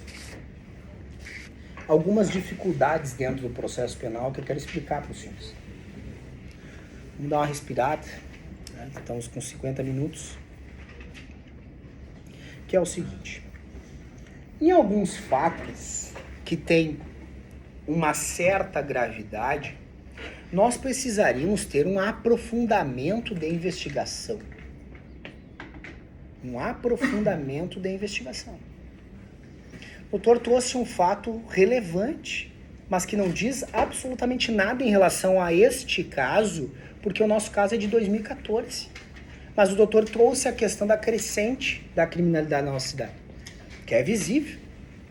algumas dificuldades dentro do processo penal que eu quero explicar para os senhores. Vamos dar uma respirada. Estamos com 50 minutos. Que é o seguinte. Em alguns fatos que têm uma certa gravidade, nós precisaríamos ter um aprofundamento de investigação. Um aprofundamento da investigação. O doutor trouxe um fato relevante, mas que não diz absolutamente nada em relação a este caso, porque o nosso caso é de 2014. Mas o doutor trouxe a questão da crescente da criminalidade na nossa cidade, que é visível.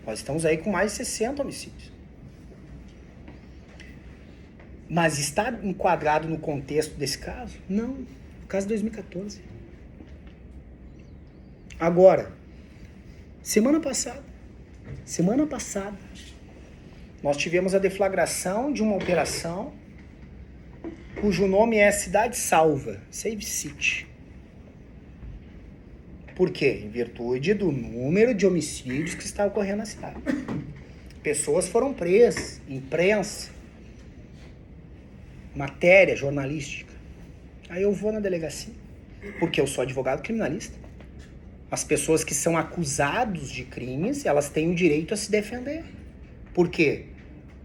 Nós estamos aí com mais de 60 homicídios. Mas está enquadrado no contexto desse caso? Não. Caso de 2014. Agora, semana passada, nós tivemos a deflagração de uma operação cujo nome é Cidade Salva, Save City. Por quê? Em virtude do número de homicídios que está ocorrendo na cidade. Pessoas foram presas, imprensa, matéria jornalística. Aí eu vou na delegacia, porque eu sou advogado criminalista. As pessoas que são acusados de crimes, elas têm o direito a se defender. Por quê?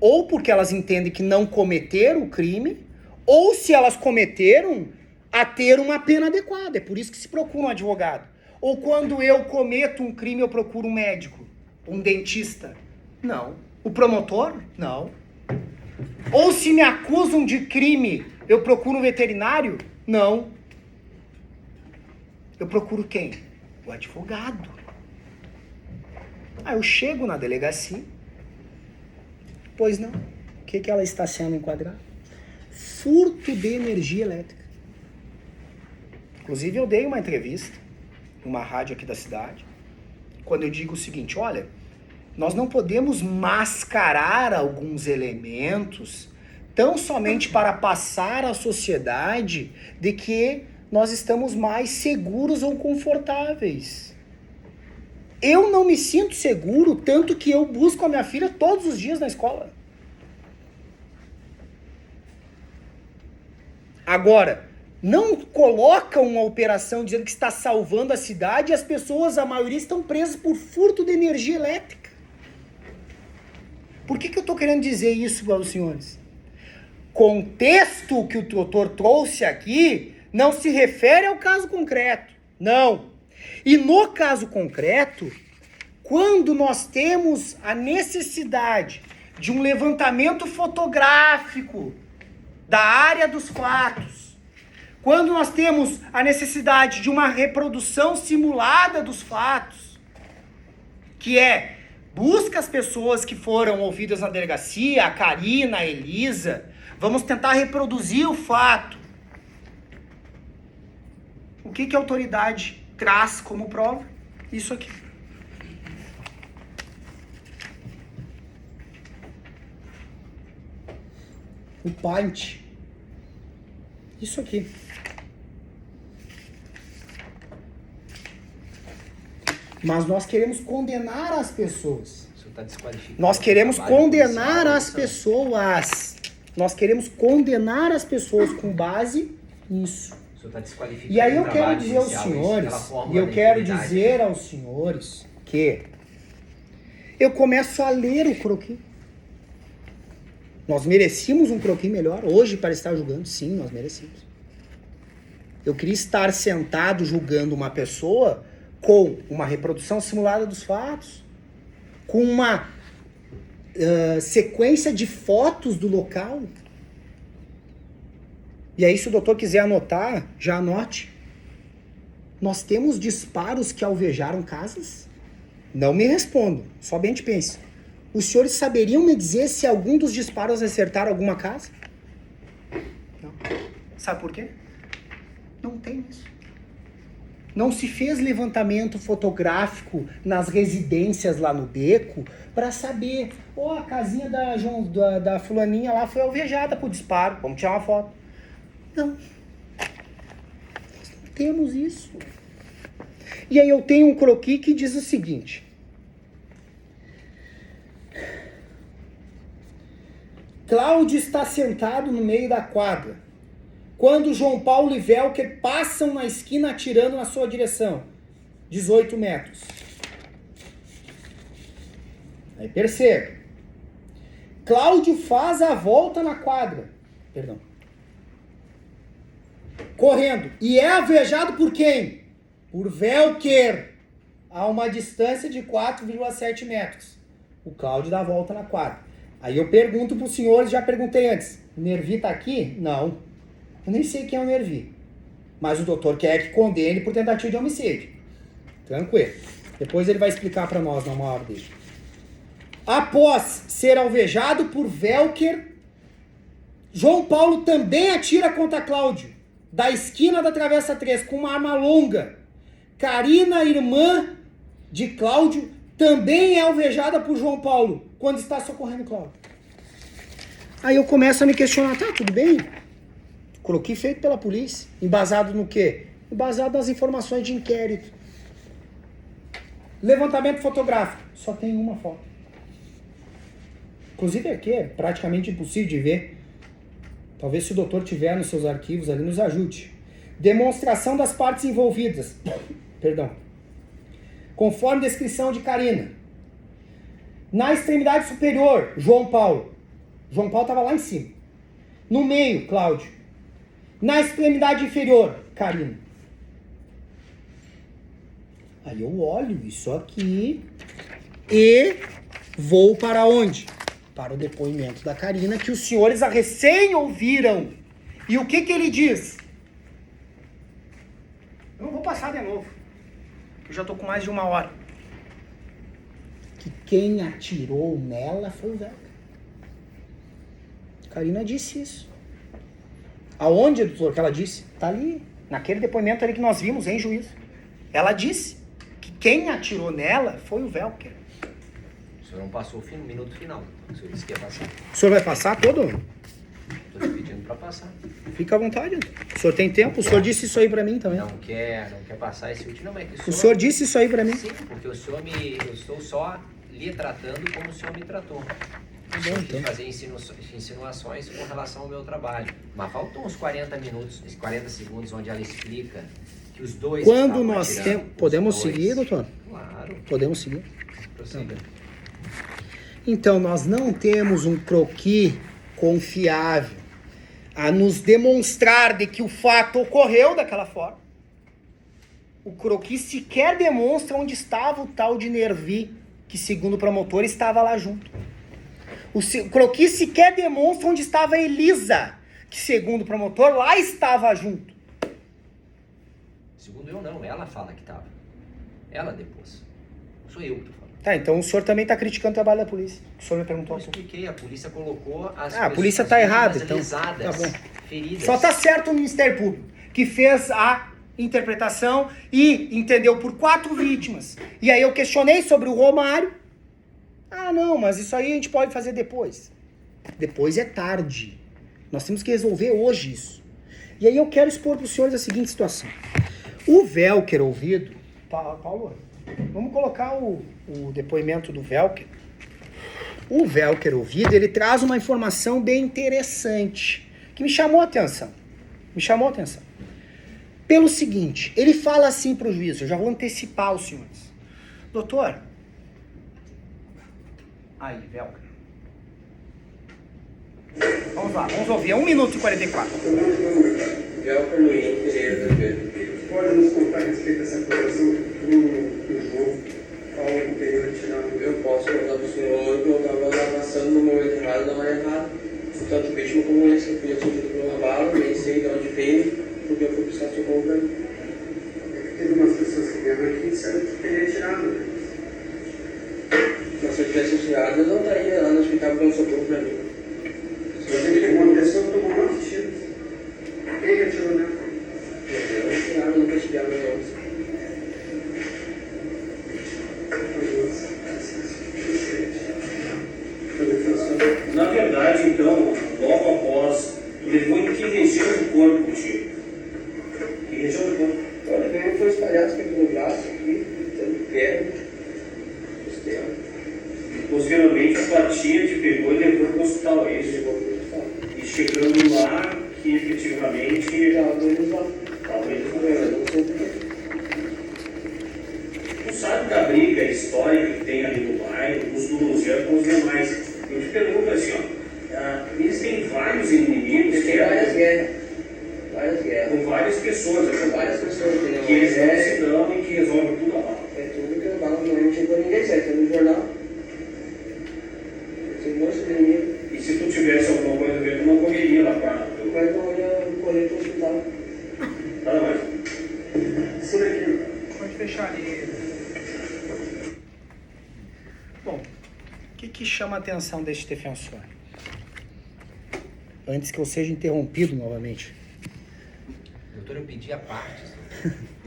Ou porque elas entendem que não cometeram o crime, ou se elas cometeram, a ter uma pena adequada. É por isso que se procura um advogado. Ou quando eu cometo um crime, eu procuro um médico, um dentista. Não. O promotor? Não. Ou se me acusam de crime, eu procuro um veterinário? Não. Eu procuro quem? O advogado. Aí eu chego na delegacia. Pois não. O que ela está sendo enquadrada? Furto de energia elétrica. Inclusive eu dei uma entrevista numa rádio aqui da cidade, quando eu digo o seguinte: olha, nós não podemos mascarar alguns elementos tão somente para passar à sociedade de que nós estamos mais seguros ou confortáveis. Eu não me sinto seguro, tanto que eu busco a minha filha todos os dias na escola. Agora, não coloca uma operação dizendo que está salvando a cidade e as pessoas, a maioria, estão presas por furto de energia elétrica. Por que eu estou querendo dizer isso para os senhores? Contexto que o doutor trouxe aqui não se refere ao caso concreto. Não. E no caso concreto, quando nós temos a necessidade de um levantamento fotográfico da área dos fatos, quando nós temos a necessidade de uma reprodução simulada dos fatos, que é, busca as pessoas que foram ouvidas na delegacia, a Karina, a Elisa, vamos tentar reproduzir o fato. O que a autoridade traz como prova? Isso aqui. O paint. Isso aqui. Mas nós queremos condenar as pessoas. Isso está desqualificado. Nós queremos o trabalho condenar policial, as pessoas. Nós queremos condenar as pessoas com base nisso. Isso está desqualificado. E aí eu o quero trabalho dizer aos policial, isso senhores, pela fórmula e eu da quero impunidade. dizer aos senhores que eu começo a ler o croquis. Nós merecíamos um croquis melhor hoje para estar julgando? Sim, nós merecíamos. Eu queria estar sentado julgando uma pessoa com uma reprodução simulada dos fatos, com uma sequência de fotos do local. E aí, se o doutor quiser anotar, já anote. Nós temos disparos que alvejaram casas? Não me respondam, somente pense. Os senhores saberiam me dizer se algum dos disparos acertaram alguma casa? Não. Sabe por quê? Não tem isso. Não se fez levantamento fotográfico nas residências lá no beco para saber, a casinha da fulaninha lá foi alvejada por disparo, vamos tirar uma foto. Não. Nós não temos isso. E aí eu tenho um croquis que diz o seguinte. Cláudio está sentado no meio da quadra, quando João Paulo e Velker passam na esquina atirando na sua direção. 18 metros. Aí perceba. Cláudio faz a volta na quadra. Perdão. Correndo. E é alvejado por quem? Por Velker. A uma distância de 4,7 metros. O Cláudio dá a volta na quadra. Aí eu pergunto para os senhores, já perguntei antes. O Nervi tá aqui? Não. Eu nem sei quem é o Nervi. Mas o doutor quer que condene por tentativa de homicídio. Tranquilo. Depois ele vai explicar para nós na hora dele. Após ser alvejado por Velker, João Paulo também atira contra Cláudio, da esquina da Travessa 3, com uma arma longa. Karina, irmã de Cláudio, também é alvejada por João Paulo, quando está socorrendo Cláudio. Aí eu começo a me questionar, tá, tudo bem? Croquis feito pela polícia, embasado no quê? Embasado nas informações de inquérito. Levantamento fotográfico, só tem uma foto. Inclusive aqui é praticamente impossível de ver. Talvez se o doutor tiver nos seus arquivos ali, nos ajude. Demonstração das partes envolvidas. Perdão. Conforme descrição de Karina. Na extremidade superior, João Paulo. João Paulo estava lá em cima. No meio, Cláudio. Na extremidade inferior, Karina. Aí eu olho isso aqui e vou para onde? Para o depoimento da Karina, que os senhores a recém ouviram. E o que ele diz? Eu não vou passar de novo. Eu já estou com mais de 1 hora. Que quem atirou nela foi o Velker. Karina disse isso. Aonde, doutor, que ela disse? Tá ali, naquele depoimento ali que nós vimos em juízo. Ela disse que quem atirou nela foi o Velker. O senhor não passou o minuto final. O senhor disse que ia passar. O senhor vai passar todo? Estou te pedindo para passar. Fica à vontade. O senhor tem tempo? O senhor disse isso aí pra mim também. Não quer passar esse último. Não, é que O senhor disse isso aí pra mim? Sim, porque o senhor eu estou só lhe tratando como o senhor me tratou. O senhor quis fazer insinuações com relação ao meu trabalho. Mas faltam uns 40 minutos, 40 segundos, onde ela explica que os dois. Quando nós temos. Podemos seguir, doutor? Claro. Podemos seguir. Prossiga. Então, nós não temos um croquis confiável a nos demonstrar de que o fato ocorreu daquela forma. O croquis sequer demonstra onde estava o tal de Nervi, que segundo o promotor estava lá junto. O croquis sequer demonstra onde estava a Elisa, que segundo o promotor lá estava junto. Segundo eu, não. Ela fala que estava. Ela depôs. Não sou eu que estou falando. Tá, então o senhor também está criticando o trabalho da polícia. O senhor me perguntou Eu aqui. expliquei, a polícia colocou as A polícia pessoas está errada, então. lesadas, Tá bom. feridas. Só tá certo o Ministério Público, que fez a interpretação e entendeu por 4 vítimas. E aí eu questionei sobre o Romário. Ah, não, mas isso aí a gente pode fazer depois. Depois é tarde. Nós temos que resolver hoje isso. E aí eu quero expor para os senhores a seguinte situação. O Velker ouvido... Paulo, vamos colocar o depoimento do Velker. O Velker ouvido, ele traz uma informação bem interessante, que me chamou a atenção. Pelo seguinte, ele fala assim para o juiz, eu já vou antecipar os senhores. Doutor, aí, Velker. Vamos lá, vamos ouvir, é 1 minuto e 44. Velker Luiz Pereira da Pedro. Pode nos contar a respeito dessa acusação do João Paulo que teria retirado? Eu posso contar para o senhor que eu estava passando no momento errado, na hora errada. Tanto vítima como esse, eu fui atingido por uma bala, nem sei de onde veio, porque eu fui buscar socorro para mim. Teve umas pessoas que vieram aqui e disseram que teria retirado, né? Mas se eu tivesse tirado, eu não estaria lá no hospital com socorro para mim. Mas teve uma pessoa que tomou 9 tiros. Quem que atirou nela? Eu não tiraram, nunca tiraram nenhum. Na verdade, então, logo após, tu levou em que região do corpo, tio? Que região do corpo? Eu levei, foi espalhado aqui no braço, aqui, tanto perna, costela. Posteriormente, a tua tia te pegou e levou para o hospital, é isso? Chegou pro hospital. E chegando lá, que efetivamente... Tava doendo lá. Tava indo com Eu ela. não sei porquê. Tu sabe da briga histórica que tem ali no bairro, os do Luziano com os demais. Eu te pergunto assim, ó, eles têm vários inimigos, Tem várias guerras. Várias guerras. com várias pessoas, Com várias pessoas, entendeu? que eles não se dão e que resolvem tudo a bala. É tudo que eu falo, não chegou ninguém certo. No jornal, tem um monte de inimigo. E se tu tivesse alguma coisa a ver, tu não correria lá para... Mas eu ia correr pro hospital. Nada mais. Isso daqui. Pode fechar ali. Bom, o que chama a atenção deste defensor? Antes que eu seja interrompido novamente. Doutor, eu pedi a parte.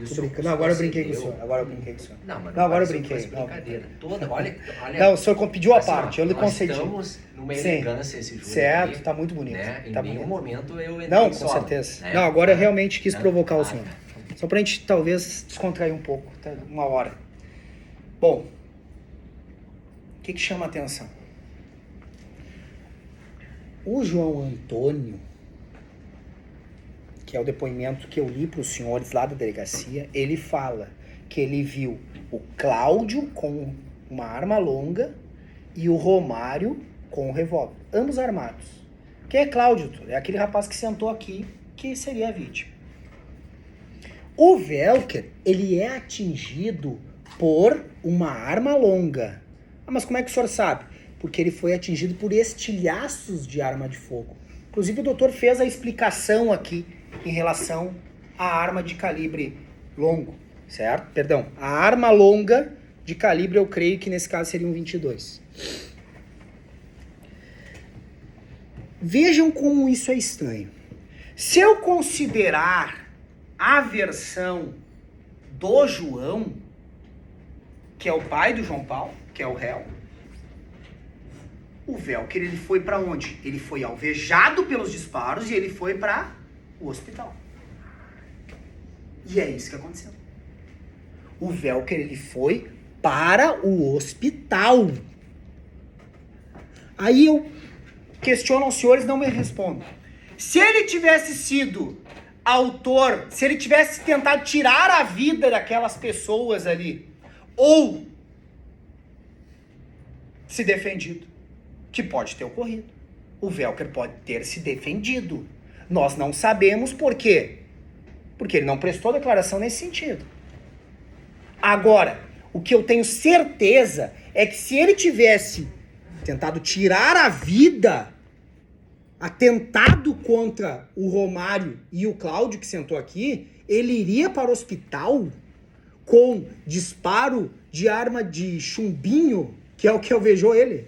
Tô brincando. Não, agora eu brinquei com o senhor. Agora eu brinquei com o senhor. Não, mas Não, agora eu pareceu brinquei. que fosse brincadeira. Toda, olha, Não, o senhor pediu a assim, ó, parte, eu lhe nós concedi. estamos numa Sim. elegância esse jogo. Certo, aqui, tá muito bonito. Né? Em Tá nenhum bonito. momento eu entrei Não, em com sola, certeza. né? Não, agora eu realmente quis Né? provocar o Ah, senhor. tá. Só pra gente talvez descontrair um pouco, tá? Uma hora. Bom, o que chama a atenção? O João Antônio, que é o depoimento que eu li para os senhores lá da delegacia, ele fala que ele viu o Cláudio com uma arma longa e o Romário com um revólver, ambos armados. Quem é Cláudio? É aquele rapaz que sentou aqui, que seria a vítima. O Velker, ele é atingido por uma arma longa. Ah, mas como é que o senhor sabe? Porque ele foi atingido por estilhaços de arma de fogo. Inclusive o doutor fez a explicação aqui em relação à arma de calibre longo, certo? Perdão, a arma longa de calibre eu creio que nesse caso seria um 22. Vejam como isso é estranho. Se eu considerar a versão do João, que é o pai do João Paulo, que é o réu, o Velker, ele foi para onde? Ele foi alvejado pelos disparos e ele foi para o hospital. E é isso que aconteceu. O Velker, ele foi para o hospital. Aí eu questiono aos senhores, não me respondem. Se ele tivesse sido autor, se ele tivesse tentado tirar a vida daquelas pessoas ali, ou se defendido, que pode ter ocorrido. O Velker pode ter se defendido. Nós não sabemos por quê. Porque ele não prestou declaração nesse sentido. Agora, o que eu tenho certeza é que se ele tivesse tentado tirar a vida, atentado contra o Romário e o Cláudio, que sentou aqui, ele iria para o hospital com disparo de arma de chumbinho, que é o que alvejou ele?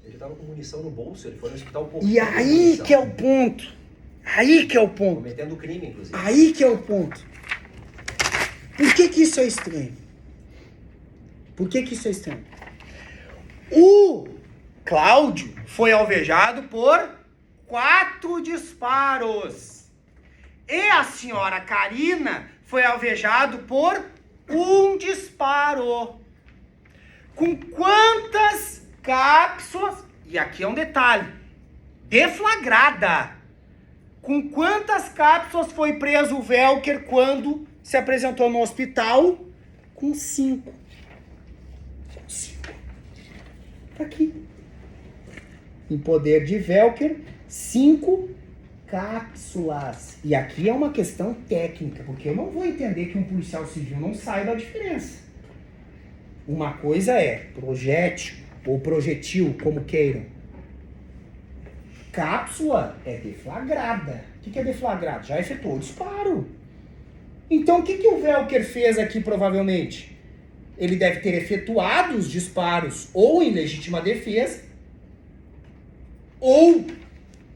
Ele tava com munição no bolso, ele foi no hospital por E aí que é o ponto. Aí que é o ponto. Cometendo crime, inclusive. Aí que é o ponto. Por que que isso é estranho? Por que que isso é estranho? O Cláudio foi alvejado por 4 disparos. E a senhora Karina foi alvejado por 1 disparo. Com quantas cápsulas? E aqui é um detalhe. Deflagrada. Com quantas cápsulas foi preso o Velker quando se apresentou no hospital? Com 5. Com 5. Tá aqui. Em poder de Velker, 5 cápsulas. E aqui é uma questão técnica, porque eu não vou entender que um policial civil não saiba a diferença. Uma coisa é projétil ou projetil, como queiram. Cápsula é deflagrada. O que é deflagrado? Já efetuou o disparo. Então o que o Velker fez aqui provavelmente? Ele deve ter efetuado os disparos ou em legítima defesa ou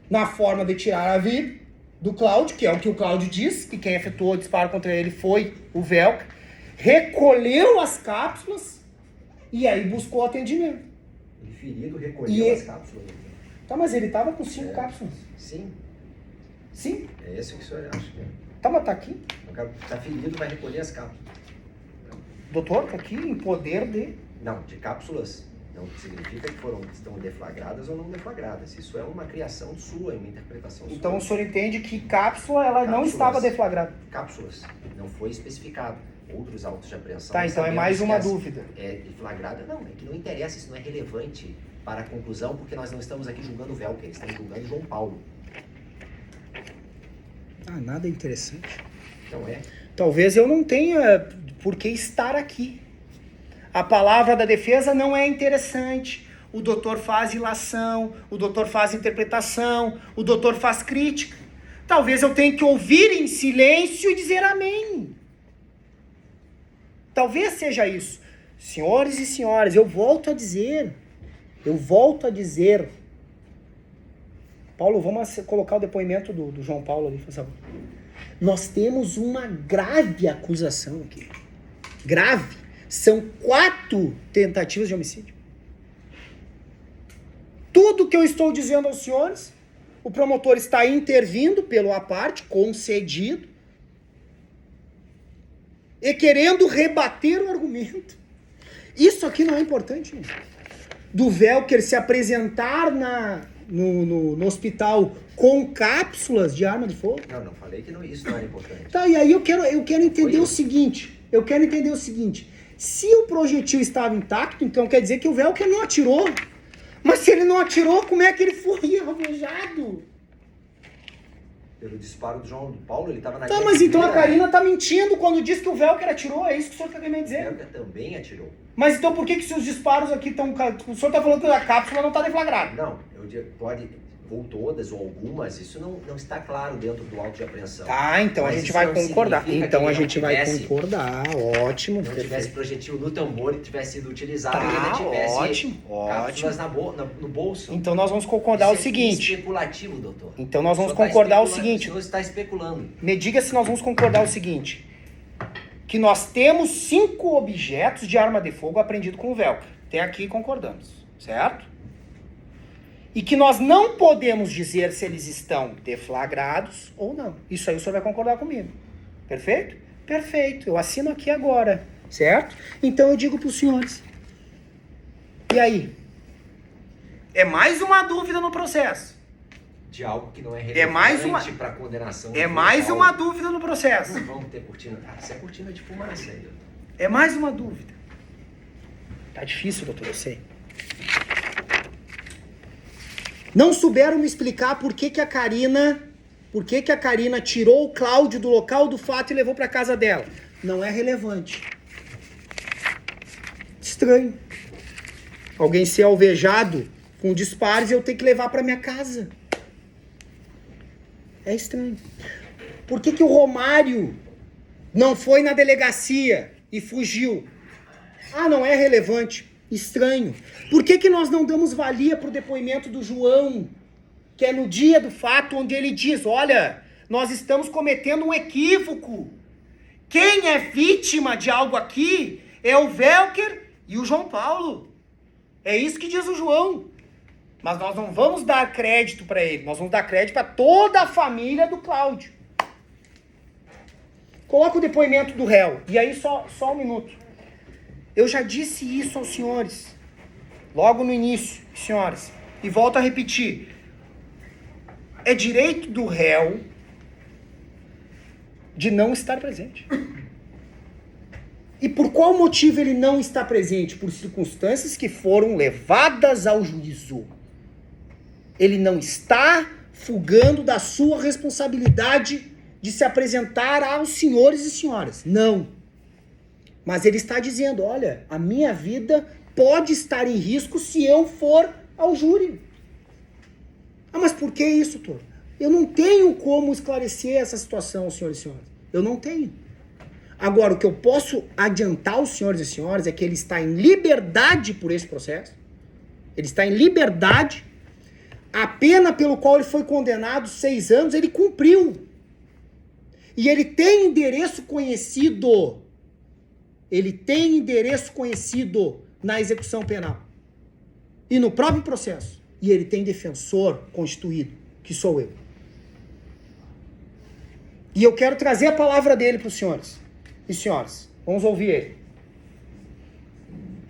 na forma de tirar a vida do Cláudio, que é o que o Cláudio diz, que quem efetuou o disparo contra ele foi o Velker, recolheu as cápsulas e aí buscou atendimento. Ele ferido recolheu as cápsulas. Tá, mas ele tava com 5 cápsulas. Sim. Sim? É isso que o senhor acha. Tá, mas tá aqui. O cara tá ferido, vai recolher as cápsulas. Doutor, tá aqui em poder de... Não, de cápsulas. Não significa que estão deflagradas ou não deflagradas. Isso é uma criação sua, uma interpretação sua. Então o senhor entende que cápsula, ela não estava deflagrada. Cápsulas. Não foi especificado. Outros autos de apreensão... Tá, então é mais uma dúvida. É deflagrada? Não, é que não interessa, isso não é relevante para a conclusão, porque nós não estamos aqui julgando o Velker, estamos julgando João Paulo. Ah, nada interessante. Então é. Talvez eu não tenha por que estar aqui. A palavra da defesa não é interessante. O doutor faz ilação, o doutor faz interpretação, o doutor faz crítica. Talvez eu tenha que ouvir em silêncio e dizer amém. Talvez seja isso. Senhores e senhoras, eu volto a dizer. Paulo, vamos colocar o depoimento do João Paulo ali, por favor. Nós temos uma grave acusação aqui. Grave. São 4 tentativas de homicídio. Tudo que eu estou dizendo aos senhores, o promotor está intervindo pelo à parte, concedido, e querendo rebater o argumento. Isso aqui não é importante, gente. Do Velker se apresentar no hospital com cápsulas de arma de fogo. Não falei que isso não era importante. Tá, e aí eu quero entender o seguinte. Se o projetil estava intacto, então quer dizer que o Velker não atirou. Mas se ele não atirou, como é que ele foi alvejado? Pelo disparo do João Paulo, ele estava na Tá, mas então a Karina tá mentindo quando diz que o Velker atirou. É isso que o senhor tá querendo O dizer. Velker também atirou. Mas então por que se os disparos aqui estão... O senhor tá falando que a cápsula não tá deflagrada. Não, ou todas, ou algumas, isso não está claro dentro do auto de apreensão. Tá, então Mas a gente isso vai não concordar. significa Então que a não gente vai tivesse- concordar. Ótimo. Não tivesse projetil no tambor e tivesse sido utilizado e Tá, ainda tivesse ótimo. cápsulas no bolso. Então nós vamos concordar o Isso é seguinte. especulativo, doutor. Então nós vamos O senhor tá concordar o especulando, seguinte. O senhor está especulando. Me diga se nós vamos concordar o seguinte. Que nós temos 5 objetos de arma de fogo apreendido com o Velker. Até aqui concordamos, certo? E que nós não podemos dizer se eles estão deflagrados ou não. Isso aí o senhor vai concordar comigo. Perfeito? Perfeito. Eu assino aqui agora, certo? Então eu digo para os senhores. E aí? É mais uma dúvida no processo. De algo que não é mais relevante para condenação. É do mais local. uma dúvida no processo. Não vamos ter cortina. Isso é cortina de fumaça aí. É mais uma dúvida. Tá difícil, doutor, eu sei. Não souberam me explicar por que a Karina tirou o Cláudio do local do fato e levou para casa dela. Não é relevante. Estranho. Alguém ser alvejado com disparos e eu ter que levar para minha casa. É estranho. Por que o Romário não foi na delegacia e fugiu. Ah, não é relevante. Estranho. Por que nós não damos valia para o depoimento do João, que é no dia do fato, onde ele diz, olha, nós estamos cometendo um equívoco. Quem é vítima de algo aqui é o Velker e o João Paulo. É isso que diz o João. Mas nós não vamos dar crédito para ele, nós vamos dar crédito para toda a família do Cláudio. Coloca o depoimento do réu. E aí só um minuto. Eu já disse isso aos senhores, logo no início, senhores, e volto a repetir. É direito do réu de não estar presente. E por qual motivo ele não está presente? Por circunstâncias que foram levadas ao juízo. Ele não está fugando da sua responsabilidade de se apresentar aos senhores e senhoras. Não. Mas ele está dizendo, olha, a minha vida pode estar em risco se eu for ao júri. Ah, mas por que isso, Tor? Eu não tenho como esclarecer essa situação, senhores e senhoras. Eu não tenho. Agora, o que eu posso adiantar aos senhores e senhoras é que ele está em liberdade por esse processo. Ele está em liberdade. A pena pelo qual ele foi condenado, 6 anos, ele cumpriu. E ele tem endereço conhecido. Ele tem endereço conhecido na execução penal. E no próprio processo. E ele tem defensor constituído, que sou eu. E eu quero trazer a palavra dele para os senhores e senhoras. Vamos ouvir ele.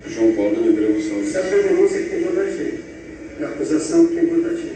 João Paulo lembrou só. Essa é a denúncia que tem contra ti. A acusação que tem contra ti.